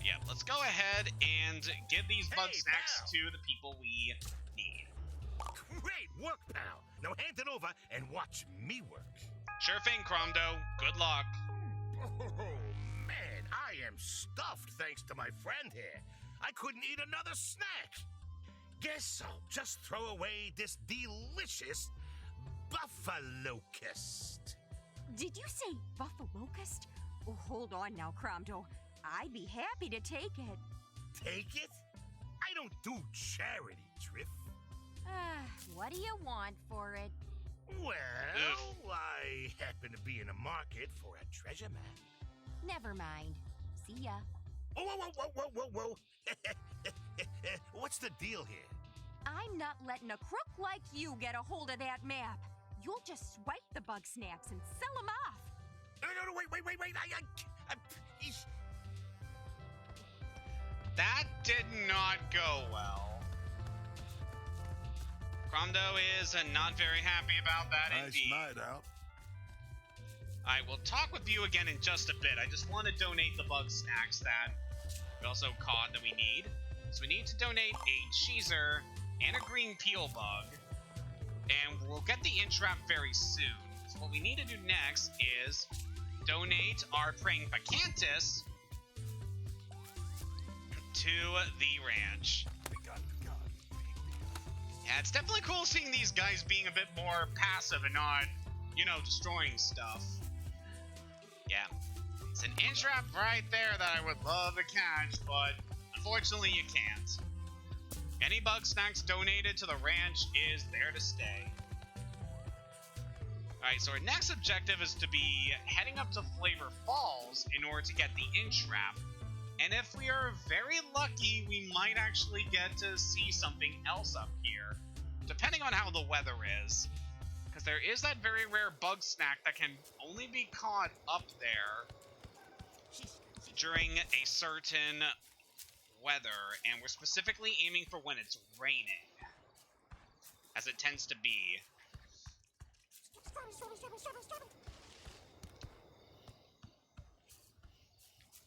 Yeah, let's go ahead and give these Bugsnax to the people we need. Great work, pal. Now hand it over and watch me work. Sure thing, Cromdo. Good luck. Oh, man, I am stuffed thanks to my friend here. I couldn't eat another snack. Guess I'll just throw away this delicious buffalocust. Did you say buffalocust? Oh, hold on now, Cromdo. I'd be happy to take it. Take it? I don't do charity, Triff. What do you want for it? Well, I happen to be in the market for a treasure map. Never mind. See ya. Whoa. What's the deal here? I'm not letting a crook like you get a hold of that map. You'll just swipe the Bugsnax and sell them off. No, wait. That did not go well. Cromdo is not very happy about that indeed. Nice night out. Alright, we'll talk with you again in just a bit. I just want to donate the Bugsnax that we also caught that we need. So we need to donate a cheeser and a green peel bug. And we'll get the entrap very soon. So what we need to do next is donate our praying Bacantus to the ranch. Yeah, it's definitely cool seeing these guys being a bit more passive and not, destroying stuff. Yeah, it's an entrap right there that I would love to catch, but unfortunately you can't. Any Bugsnax donated to the ranch is there to stay. Alright, so our next objective is to be heading up to Flavor Falls in order to get the entrap. And if we are very lucky, we might actually get to see something else up here, depending on how the weather is. Because there is that very rare Bugsnax that can only be caught up there during a certain weather, and we're specifically aiming for when it's raining, as it tends to be.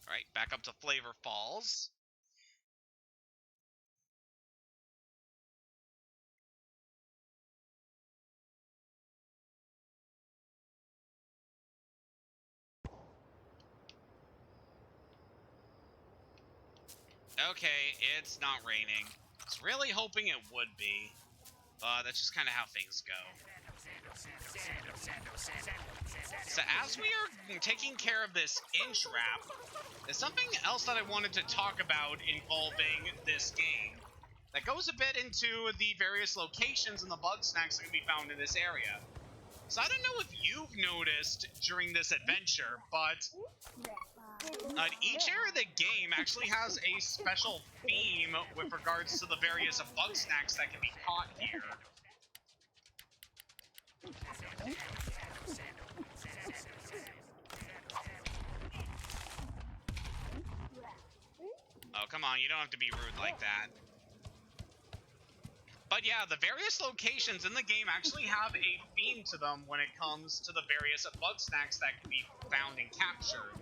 Alright, back up to Flavor Falls. Okay, it's not raining. I was really hoping it would be. That's just kind of how things go. So as we are taking care of this entrap, there's something else that I wanted to talk about involving this game that goes a bit into the various locations and the Bugsnax that can be found in this area. So I don't know if you've noticed during this adventure, but each area of the game actually has a special theme with regards to the various Bugsnax that can be caught here. Oh, come on, you don't have to be rude like that. But yeah, the various locations in the game actually have a theme to them when it comes to the various Bugsnax that can be found and captured.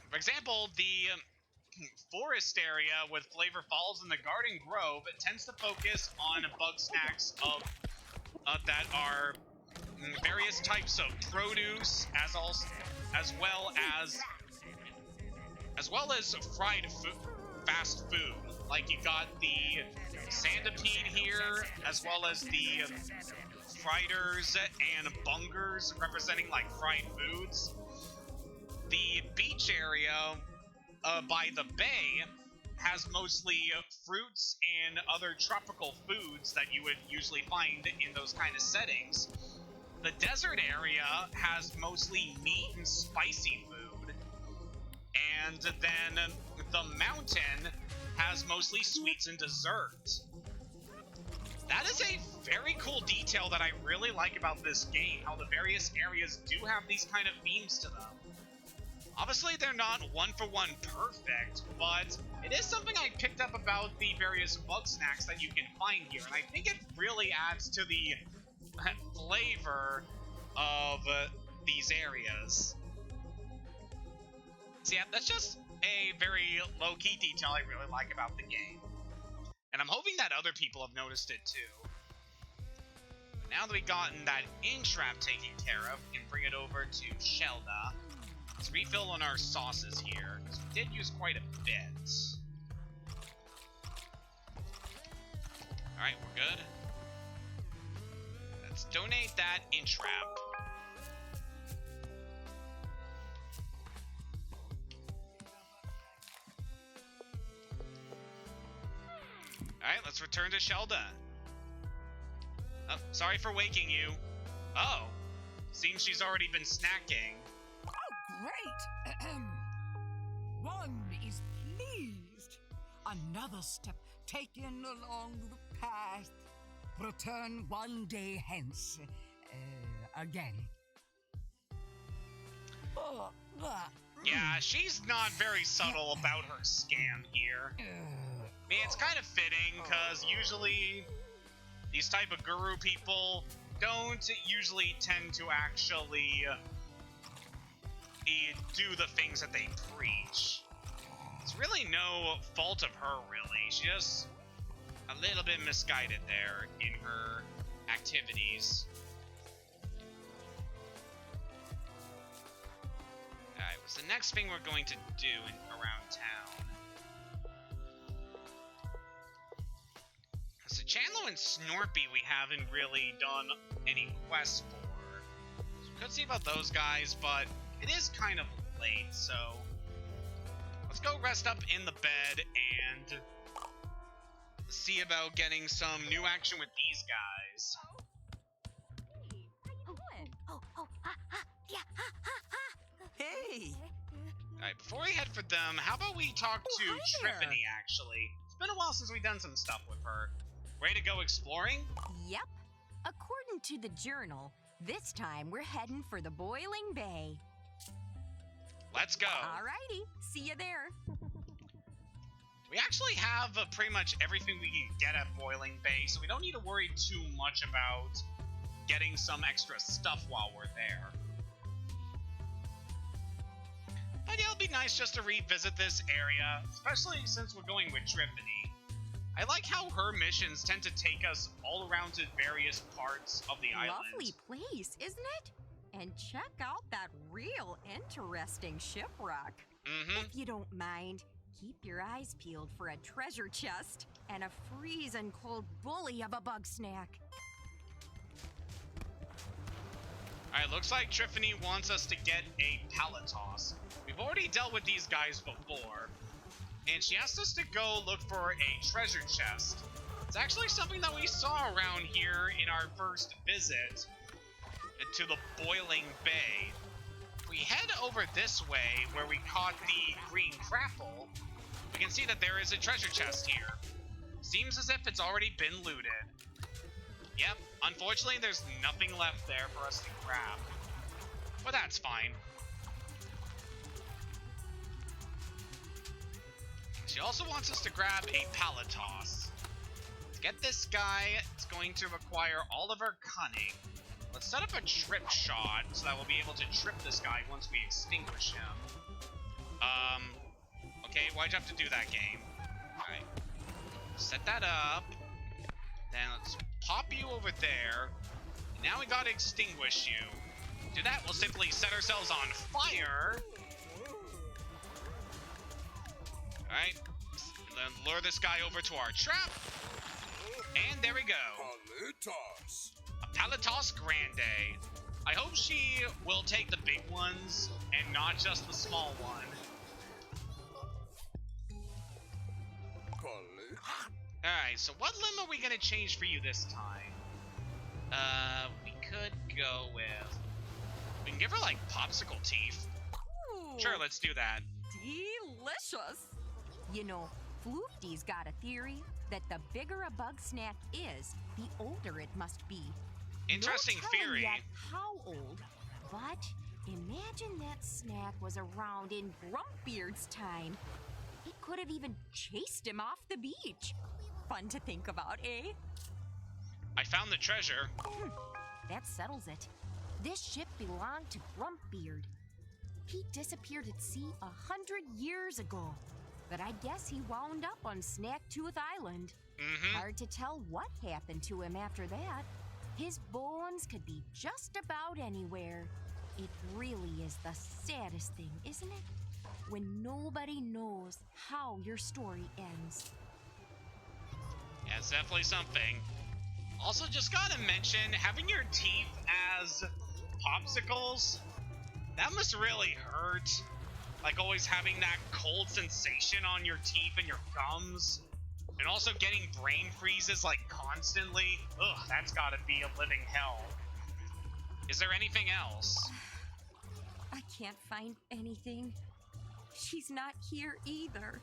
For example, the forest area with Flavor Falls and the Garden Grove, it tends to focus on Bugsnax that are various types of produce, as well as fried food, fast food. Like you got the Sandipede here, as well as the Friders and Bungers, representing like fried foods. The beach area by the bay has mostly fruits and other tropical foods that you would usually find in those kind of settings. The desert area has mostly meat and spicy food. And then the mountain has mostly sweets and desserts. That is a very cool detail that I really like about this game, how the various areas do have these kind of themes to them. Obviously, they're not one-for-one perfect, but it is something I picked up about the various Bugsnax that you can find here, and I think it really adds to the flavor of these areas. So yeah, that's just a very low-key detail I really like about the game. And I'm hoping that other people have noticed it too. But now that we've gotten that entrap taken care of, we can bring it over to Shelda. Let's refill on our sauces here, because we did use quite a bit. Alright, we're good. Let's donate that entrap. Alright, let's return to Shelda. Oh, sorry for waking you. Oh, seems she's already been snacking. Oh, great! One is pleased. Another step taken along the path. Return one day hence. Again. Yeah, she's not very subtle about her scam here. I mean, it's kind of fitting, because usually these type of guru people don't usually tend to actually do the things that they preach. It's really no fault of her, really. She's just a little bit misguided there in her activities. Alright, what's the next thing we're going to do around town? So Chandler and Snorpy we haven't really done any quests for. So we could see about those guys, but it is kind of late, so let's go rest up in the bed and see about getting some new action with these guys. Hey! Alright, before we head for them, how about we talk to Triffany, actually? It's been a while since we've done some stuff with her. Ready to go exploring? Yep. According to the journal, this time we're heading for the Boiling Bay. Let's go. Alrighty, see you there. We actually have pretty much everything we can get at Boiling Bay, so we don't need to worry too much about getting some extra stuff while we're there. But yeah, it'll be nice just to revisit this area, especially since we're going with Triffany. I like how her missions tend to take us all around to various parts of the island. Lovely place, isn't it? And check out that real interesting shipwreck. If you don't mind, keep your eyes peeled for a treasure chest and a freezing cold bully of a Bugsnax. Alright, looks like Triffany wants us to get a Palatos. We've already dealt with these guys before, and she asked us to go look for a treasure chest. It's actually something that we saw around here in our first visit to the Boiling Bay. If we head over this way, where we caught the green crapple, we can see that there is a treasure chest here. Seems as if it's already been looted. Yep, unfortunately there's nothing left there for us to grab. But that's fine. She also wants us to grab a Palatos. To get this guy, it's going to require all of our cunning. Let's set up a trip shot so that we'll be able to trip this guy once we extinguish him. Okay, why'd you have to do that, game? Alright. Set that up. Then let's pop you over there. And now we gotta extinguish you. To do that, we'll simply set ourselves on fire. Alright. Then lure this guy over to our trap. And there we go. Palitos. A Palatos Grande. I hope she will take the big ones and not just the small one. Alright, so what limb are we gonna change for you this time? We could go with... We can give her, like, popsicle teeth. Ooh, Sure, let's do that. delicious. You know, Floofty's got a theory that the bigger a bug snack is, the older it must be. Interesting No telling theory. yet how old, but imagine that snack was around in Grumpbeard's time. It could have even chased him off the beach. Fun to think about, eh? I found the treasure. That settles it. This ship belonged to Grumpbeard. He disappeared at sea 100 years ago, but I guess he wound up on Snaktooth Island. Hard to tell what happened to him after that. His bones could be just about anywhere. It really is the saddest thing, isn't it? When nobody knows how your story ends. Yeah, it's definitely something. Also, just gotta mention, having your teeth as popsicles, that must really hurt. Like always having that cold sensation on your teeth and your gums. And also getting brain freezes like constantly. Ugh, that's gotta be a living hell. Is there anything else? I can't find anything. She's not here either.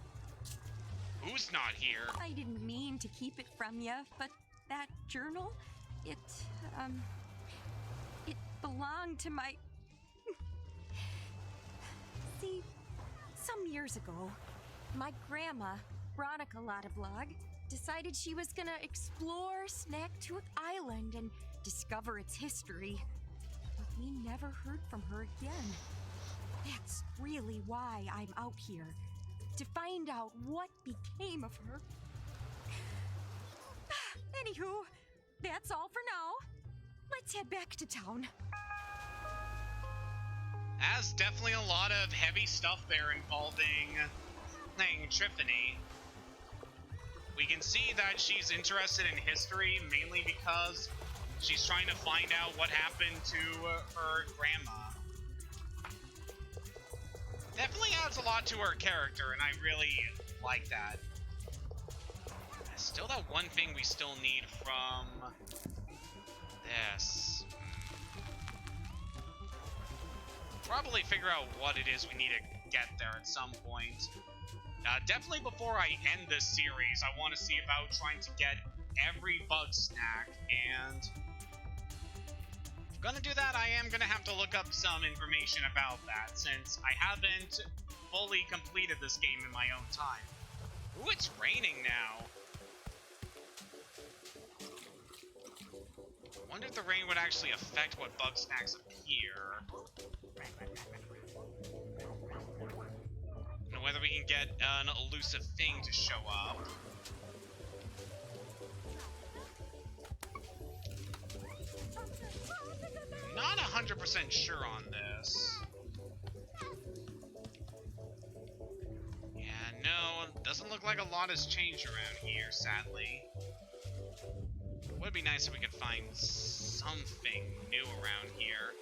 Who's not here? I didn't mean to keep it from you, but that journal, it belonged to my... See, some years ago, my grandma, Veronica Lottablog, decided she was gonna explore Snaktooth Island and discover its history. But we never heard from her again. That's really why I'm out here, to find out what became of her. Anywho, that's all for now. Let's head back to town. As definitely a lot of heavy stuff there involving Triffany. We can see that she's interested in history mainly because she's trying to find out what happened to her grandma. Definitely adds a lot to her character, and I really like that. Still that one thing we still need from this. Probably figure out what it is we need to get there at some point. Definitely before I end this series, I want to see about trying to get every bug snack, and if I'm gonna do that, I am gonna have to look up some information about that, since I haven't fully completed this game in my own time. Ooh, it's raining now. I wonder if the rain would actually affect what bug snacks appear. And whether we can get an elusive thing to show up. Not 100% sure on this. Yeah, no, doesn't look like a lot has changed around here, sadly. It would be nice if we could find something new around here.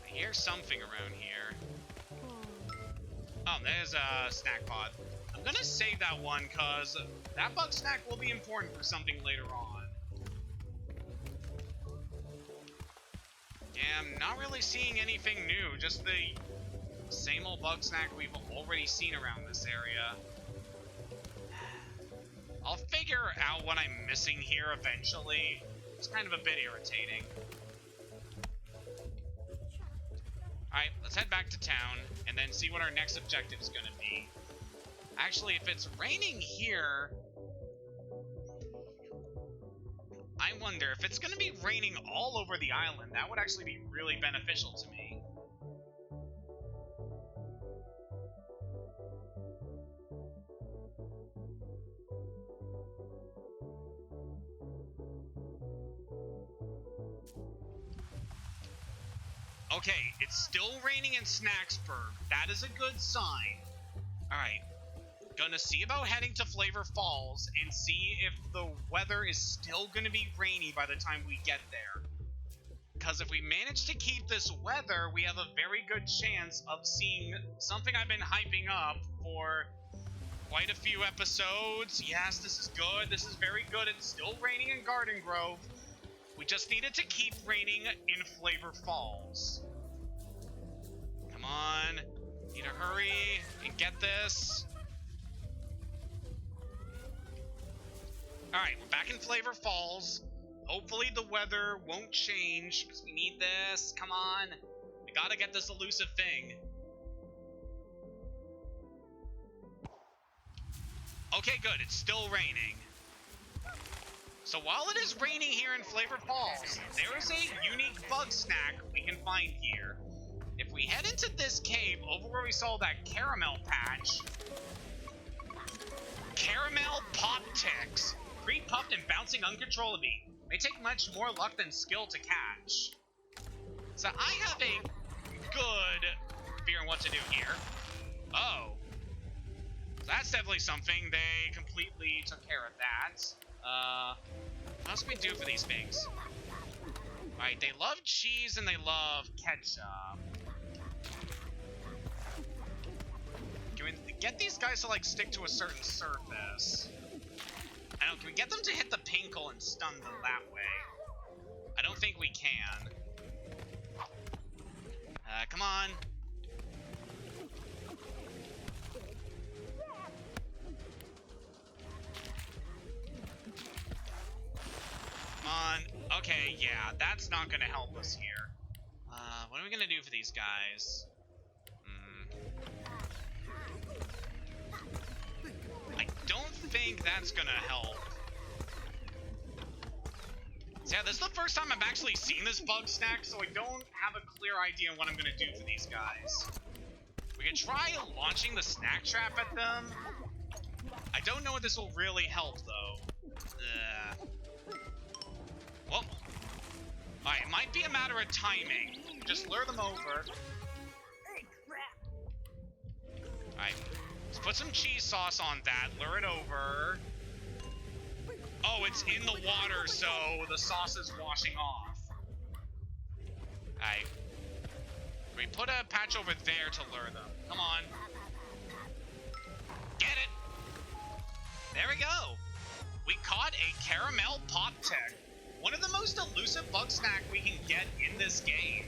I hear something around here. Oh, there's a snack pod. I'm gonna save that one, cause that bug snack will be important for something later on. Yeah, I'm not really seeing anything new, just the same old bug snack we've already seen around this area. I'll figure out what I'm missing here eventually. It's kind of a bit irritating. Alright, let's head back to town and then see what our next objective is going to be. Actually, if it's raining here, I wonder if it's going to be raining all over the island. That would actually be really beneficial to me. Okay, it's still raining in Snacksburg. That is a good sign. Alright, gonna see about heading to Flavor Falls and see if the weather is still gonna be rainy by the time we get there. Because if we manage to keep this weather, we have a very good chance of seeing something I've been hyping up for quite a few episodes. Yes, this is good. This is very good. It's still raining in Garden Grove. We just need it to keep raining in Flavor Falls. Come on. Need to hurry and get this. Alright, we're back in Flavor Falls. Hopefully the weather won't change, because we need this. Come on. We gotta get this elusive thing. Okay, good. It's still raining. So while it is raining here in Flavor Falls, there is a unique bug snack we can find here. If we head into this cave over where we saw that caramel patch, caramel pop ticks, pre-puffed and bouncing uncontrollably, may take much more luck than skill to catch. So I have a good fear on what to do here. Oh. That's definitely something. They completely took care of that. What else can we do for these things? Alright, they love cheese and they love ketchup. Can we get these guys to, like, stick to a certain surface? I don't know, can we get them to hit the pinkle and stun them that way? I don't think we can. Come on. Come on. Okay, yeah, that's not gonna help us here. What are we gonna do for these guys? I don't think that's gonna help. So yeah, this is the first time I've actually seen this Bugsnax, so I don't have a clear idea on what I'm gonna do for these guys. We can try launching the snack trap at them. I don't know if this will really help, though. Well, alright, it might be a matter of timing. Just lure them over. Alright, let's put some cheese sauce on that, lure it over. Oh, it's in the water, so the sauce is washing off. Alright. We put a patch over there to lure them. Come on. Get it! There we go! We caught a caramel pop tick. One of the most elusive bug snack we can get in this game.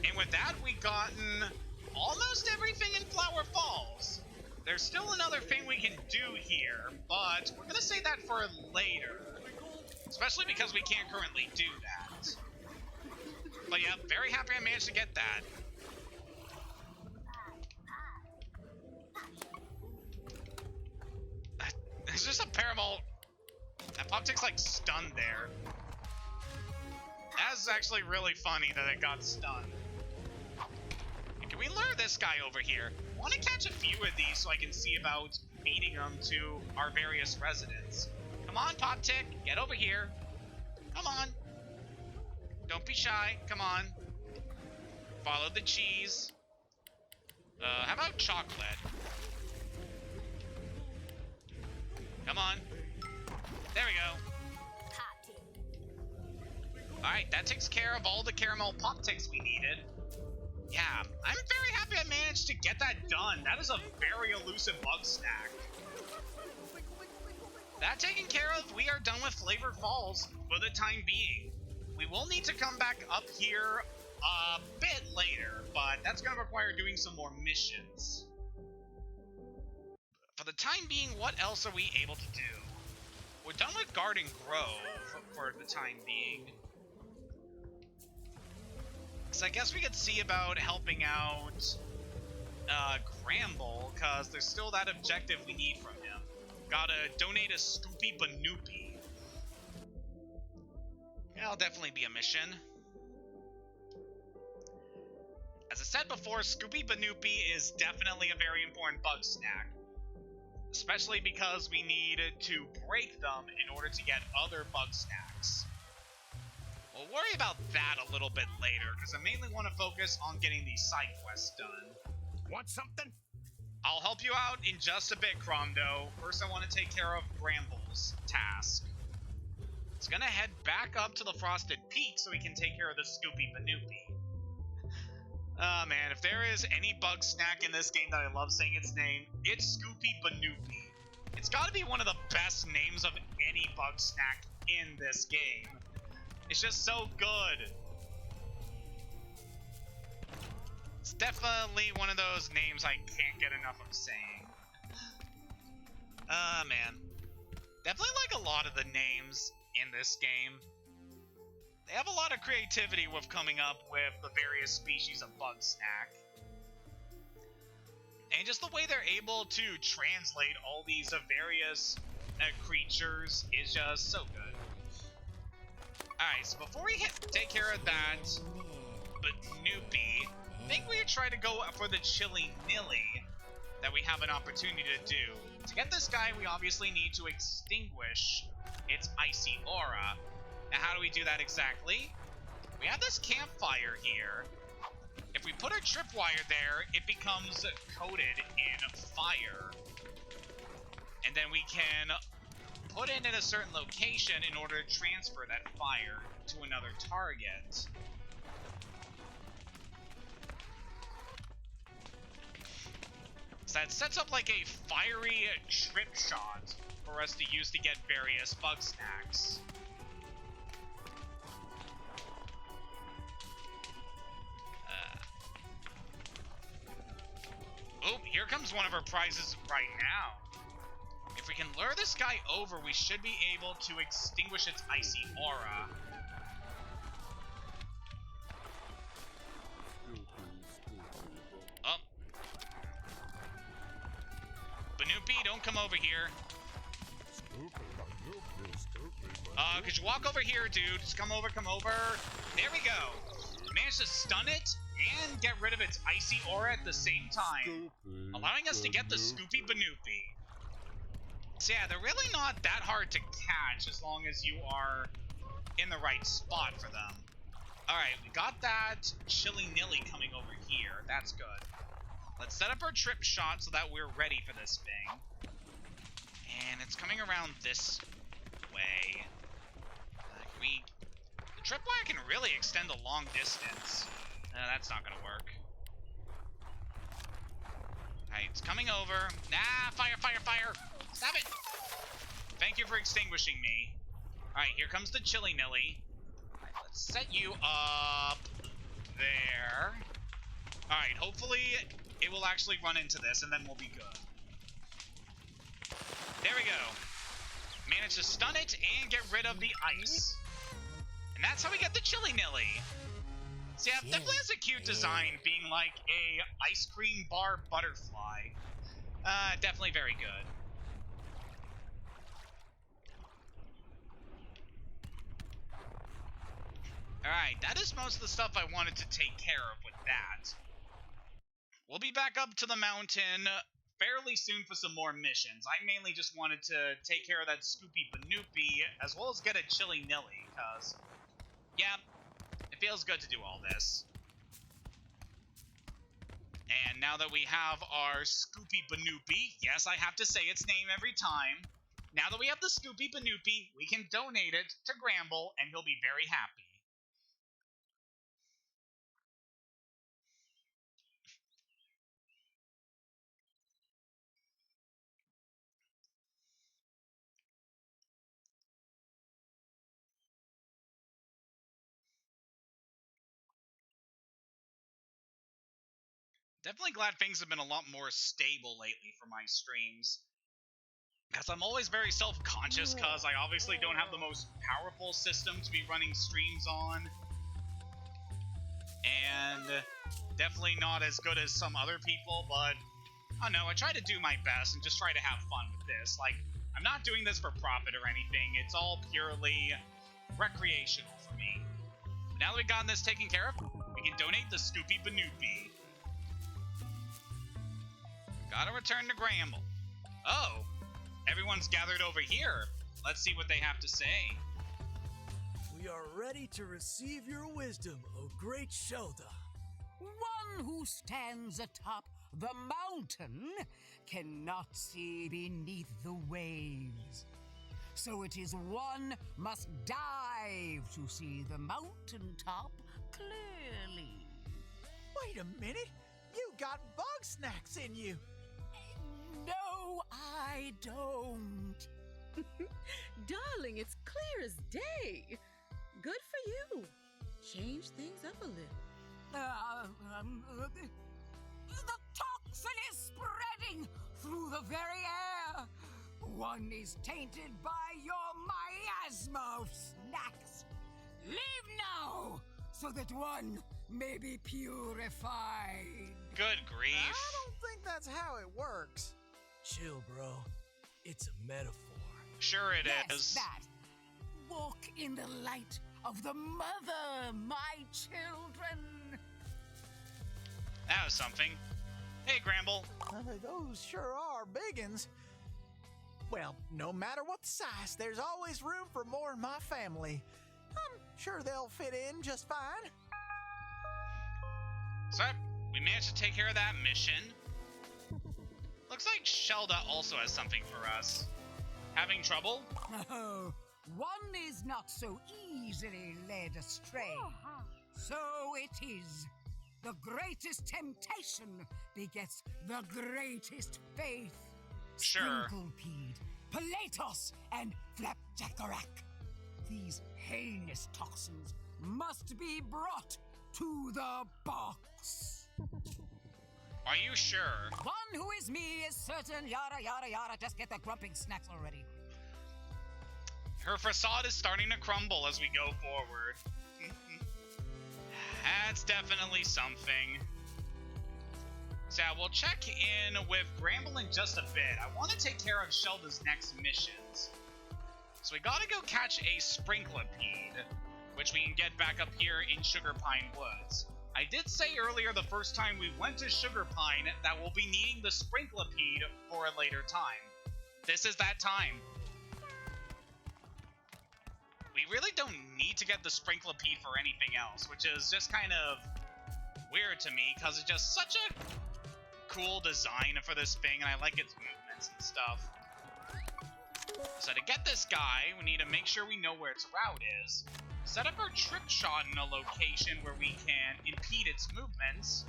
And with that, we've gotten almost everything in Flower Falls. There's still another thing we can do here, but we're gonna save that for later. Especially because we can't currently do that. But yeah, very happy I managed to get that. There's just a caramel. That pop tick's like stunned there. That's actually really funny that it got stunned. Can we lure this guy over here? I want to catch a few of these so I can see about feeding them to our various residents. Come on, pop tick, get over here. Come on. Don't be shy. Come on. Follow the cheese. How about chocolate? Come on. There we go. Alright, that takes care of all the caramel pop ticks we needed. Yeah, I'm very happy I managed to get that done. That is a very elusive bug snack. That taken care of, we are done with Flavor Falls for the time being. We will need to come back up here a bit later, but that's going to require doing some more missions. For the time being, what else are we able to do? We're done with Garden Grove for the time being. So I guess we could see about helping out Gramble, because there's still that objective we need from him. Gotta donate a Scoopy Banoopy. That'll definitely be a mission. As I said before, Scoopy Banoopy is definitely a very important bug snack. Especially because we need to break them in order to get other bug snacks. We'll worry about that a little bit later, because I mainly want to focus on getting these side quests done. Want something? I'll help you out in just a bit, Cromdo. First I want to take care of Gramble's task. It's gonna head back up to the Frosted Peak so we can take care of the Scoopy Banoopy. Oh man, if there is any bug snack in this game that I love saying its name, it's Scoopy Banoopy. It's gotta be one of the best names of any bug snack in this game. It's just so good. It's definitely one of those names I can't get enough of saying. Man. Definitely like a lot of the names in this game. They have a lot of creativity with coming up with the various species of Bugsnax. And just the way they're able to translate all these various creatures is just so good. Alright, so before we take care of that Banoopy, I think we try to go for the Chili Nilly that we have an opportunity to do. To get this guy, we obviously need to extinguish its icy aura. Now, how do we do that exactly? We have this campfire here. If we put our tripwire there, it becomes coated in fire. And then we can put it in a certain location in order to transfer that fire to another target. So that sets up like a fiery trip shot for us to use to get various Bugsnax. Oh, here comes one of our prizes right now. If we can lure this guy over, we should be able to extinguish its icy aura. Oh. Banoopy, don't come over here. Could you walk over here, dude? Just come over, come over. There we go. Managed to stun it and get rid of its icy aura at the same time, allowing us to get the Scoopy Banoopy. So yeah, they're really not that hard to catch as long as you are in the right spot for them. Alright, we got that Chili Nilly coming over here. That's good. Let's set up our trip shot so that we're ready for this thing. And it's coming around this way. The tripwire can really extend a long distance. That's not gonna work. Alright, it's coming over. Nah, fire, fire, fire! Stop it! Thank you for extinguishing me. Alright, here comes the Chili Nilly. Alright, let's set you up there. Alright, hopefully it will actually run into this and then we'll be good. There we go. Managed to stun it and get rid of the ice. And that's how we get the Chili Nilly. So yeah, definitely has a cute design, being like a ice cream bar butterfly. Definitely very good. Alright, that is most of the stuff I wanted to take care of with that. We'll be back up to the mountain fairly soon for some more missions. I mainly just wanted to take care of that Scoopy Banoopy, as well as get a Chili Nilly, because, yeah, it feels good to do all this. And now that we have our Scoopy Banoopy, yes, I have to say its name every time. Now that we have the Scoopy Banoopy, we can donate it to Gramble, and he'll be very happy. Definitely glad things have been a lot more stable lately for my streams. Because I'm always very self-conscious, because I obviously don't have the most powerful system to be running streams on. And definitely not as good as some other people, but I don't know, I try to do my best and just try to have fun with this. Like, I'm not doing this for profit or anything, it's all purely recreational for me. But now that we've gotten this taken care of, we can donate the Scoopy Banoopy. Gotta return to Gramble. Oh, everyone's gathered over here. Let's see what they have to say. We are ready to receive your wisdom, O great Shelda. One who stands atop the mountain cannot see beneath the waves. So it is one must dive to see the mountaintop clearly. Wait a minute! You got Bugsnax in you! No, I don't. Darling, it's clear as day. Good for you. Change things up a little. The toxin is spreading through the very air. One is tainted by your miasma of snacks. Leave now, so that one may be purified. Good grief. I don't think that's how it works. Chill, bro. It's a metaphor. Sure it Yes, is. that. Walk in the light of the mother, my children. That was something. Hey, Gramble. Those sure are biggins. Well, no matter what the size, there's always room for more in my family. I'm sure they'll fit in just fine. So, we managed to take care of that mission. Looks like Shelda also has something for us. Having trouble? Oh, one is not so easily led astray. So it is. The greatest temptation begets the greatest faith. Sure. Sprinklepede, Palatos, and Flapjackarak. These heinous toxins must be brought to the box. Are you sure? One who is me is certain, yada yada yada. Just get the grumping snacks already. Her facade is starting to crumble as we go forward. That's definitely something. So we'll check in with Gramble in just a bit. I want to take care of Shelda's next missions. So we gotta go catch a Sprinklepede, which we can get back up here in Sugar Pine Woods. I did say earlier the first time we went to Sugar Pine that we'll be needing the Sprinklepede for a later time. This is that time. We really don't need to get the Sprinklepede for anything else, which is just kind of weird to me, because it's just such a cool design for this thing, and I like its movements and stuff. So to get this guy, we need to make sure we know where its route is. Set up our trick shot in a location where we can impede its movements.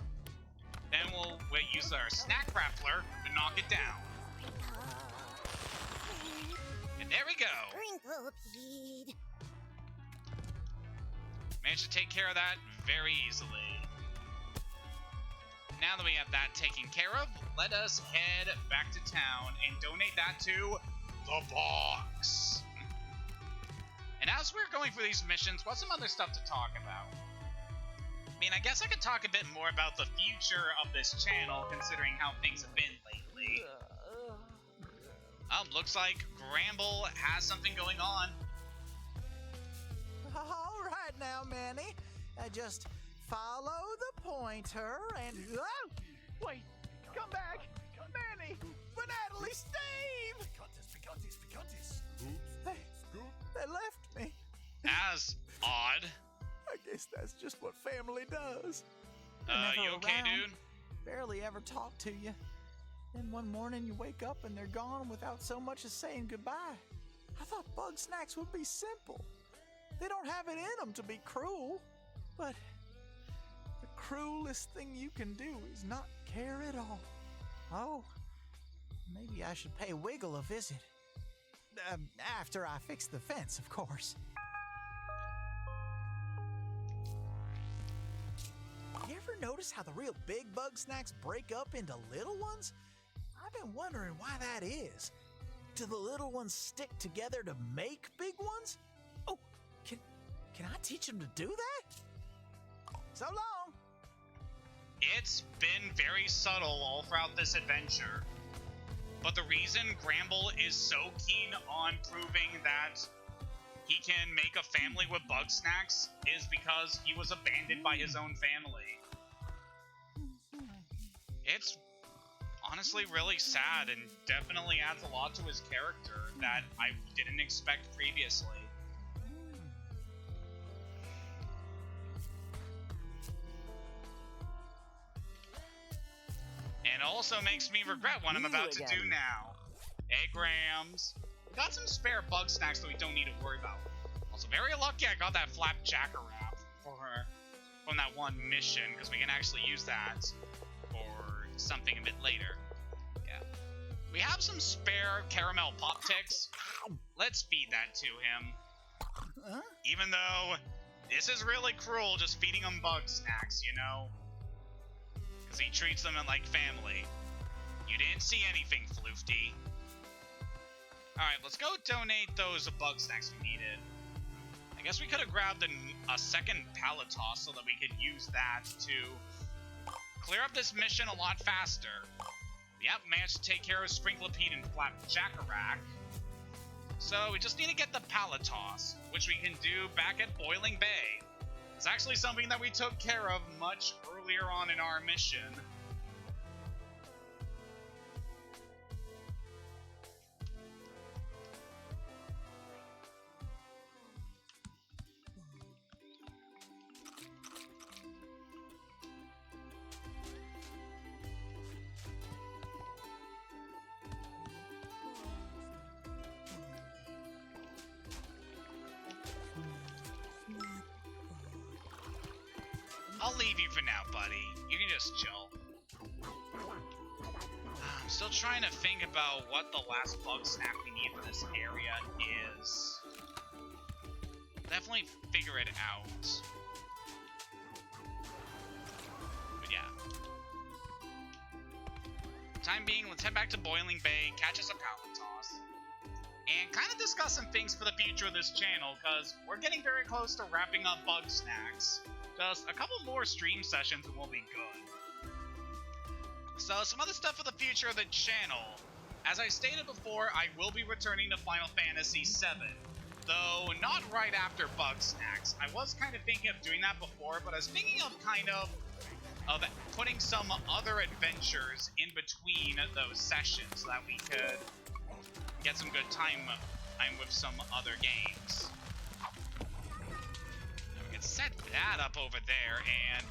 Then we'll use our snack grappler to knock it down. And there we go. Sprinklepede. Managed to take care of that very easily. Now that we have that taken care of, let us head back to town and donate that to the box. And as we're going through these missions, what's some other stuff to talk about? I mean, I guess I could talk a bit more about the future of this channel, considering how things have been lately. Oh, looks like Gramble has something going on. All right now, Manny. Just follow the pointer and... Oh! Wait! Come back! Manny! But Natalie, Steve! Picantes. They left me. As odd. I guess that's just what family does. You okay, around, dude? Barely ever talk to you. Then one morning you wake up and they're gone without so much as saying goodbye. I thought Bugsnax would be simple. They don't have it in them to be cruel. But the cruelest thing you can do is not care at all. Oh, maybe I should pay Wiggle a visit. After I fix the fence, of course. You ever notice how the real big Bugsnax break up into little ones? I've been wondering why that is. Do the little ones stick together to make big ones? Oh, can I teach them to do that? So long. It's been very subtle all throughout this adventure. But the reason Gramble is so keen on proving that he can make a family with Bugsnax is because he was abandoned by his own family. It's honestly really sad and definitely adds a lot to his character that I didn't expect previously. And also makes me regret what I'm about to do now. Eggrams. We got some spare Bugsnax that we don't need to worry about. Also, very lucky I got that Flapjacker wrap from that one mission, because we can actually use that for something a bit later. Yeah. We have some spare caramel pop ticks. Let's feed that to him. Huh? Even though this is really cruel, just feeding them Bugsnax, you know? Because he treats them like family. You didn't see anything, Floofty. Alright, let's go donate those Bugsnax we needed. I guess we could have grabbed a second pallet toss so that we could use that to clear up this mission a lot faster. Yep, managed to take care of Sprinklepede and Flapjackerack. So we just need to get the pallet toss, which we can do back at Boiling Bay. It's actually something that we took care of much earlier on in our mission. I'll leave you for now, buddy. You can just chill. I'm still trying to think about what the last Bugsnax we need for this area is. Definitely figure it out. But yeah. Time being, let's head back to Boiling Bay, catch us a pallet toss, and kind of discuss some things for the future of this channel, because we're getting very close to wrapping up Bugsnax. Just a couple more stream sessions and we'll be good. So, some other stuff for the future of the channel. As I stated before, I will be returning to Final Fantasy VII. Though, not right after Bugsnax. I was kind of thinking of doing that before, but I was thinking of of putting some other adventures in between those sessions so that we could get some good time with some other games. We can set that up over there and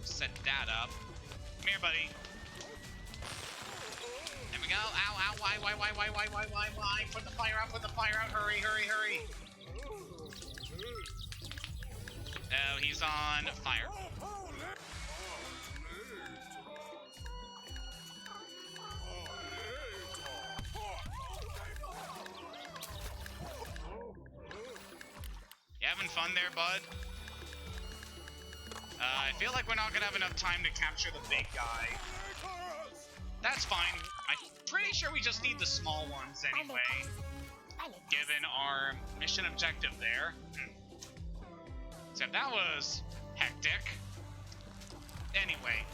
set that up. Come here, buddy. There we go. Ow, ow, why? Put the fire out, hurry, hurry, hurry. Oh, he's on fire. You having fun there, bud? I feel like we're not gonna have enough time to capture the big guy. That's fine. I'm pretty sure we just need the small ones anyway, given our mission objective there. Except that was hectic. Anyway,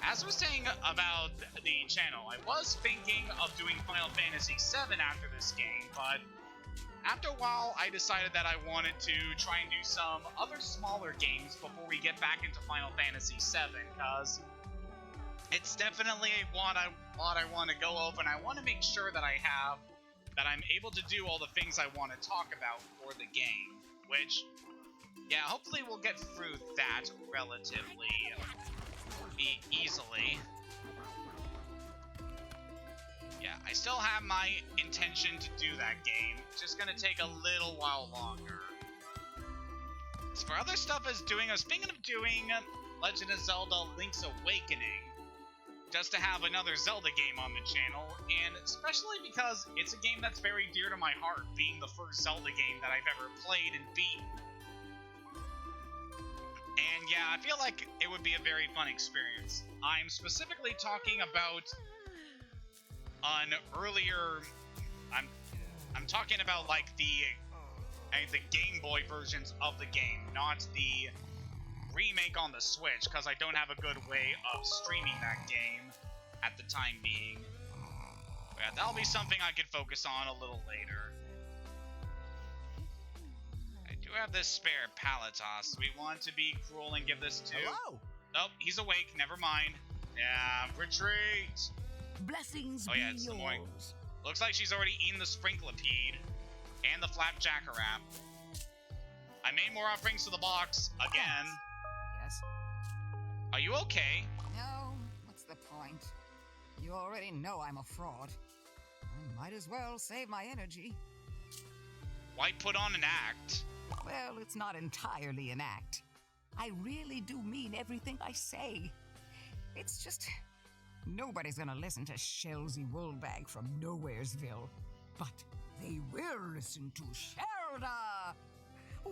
as I was saying about the channel, I was thinking of doing Final Fantasy VII after this game, but after a while, I decided that I wanted to try and do some other smaller games before we get back into Final Fantasy VII, because it's definitely what I want to go over, and I want to make sure that I'm able to do all the things I want to talk about for the game, which, yeah, hopefully we'll get through that relatively easily. Yeah, I still have my intention to do that game. It's just gonna take a little while longer. As for other stuff I was thinking of doing Legend of Zelda Link's Awakening, just to have another Zelda game on the channel, and especially because it's a game that's very dear to my heart, being the first Zelda game that I've ever played and beaten. And yeah, I feel like it would be a very fun experience. I'm specifically talking about an earlier, I'm talking about like the Game Boy versions of the game, not the remake on the Switch, because I don't have a good way of streaming that game at the time being. But yeah, that'll be something I could focus on a little later. I do have this spare pallet toss. We want to be cruel and give this to... Hello? Oh, he's awake. Never mind. Yeah, retreat. Blessings oh yeah, it's the morning. Looks like she's already eaten the Sprinklepede and the Flapjackerack. I made more offerings to the box again. Yes? Are you okay? No, what's the point? You already know I'm a fraud. I might as well save my energy. Why put on an act? Well, it's not entirely an act. I really do mean everything I say. It's just... nobody's gonna listen to Shelsy Woolbag from Nowheresville. But they will listen to Shelda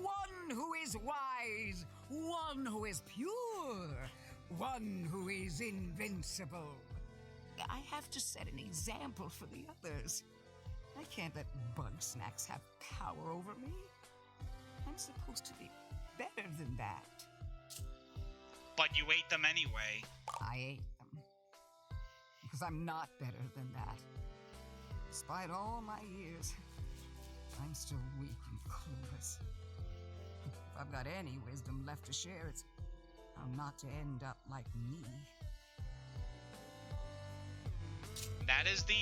One who is wise, one who is pure, one who is invincible. I have to set an example for the others. I can't let Bugsnax have power over me. I'm supposed to be better than that. But you ate them anyway. I ate them. Because I'm not better than that. Despite all my years, I'm still weak and clueless. If I've got any wisdom left to share, it's how not to end up like me. That is the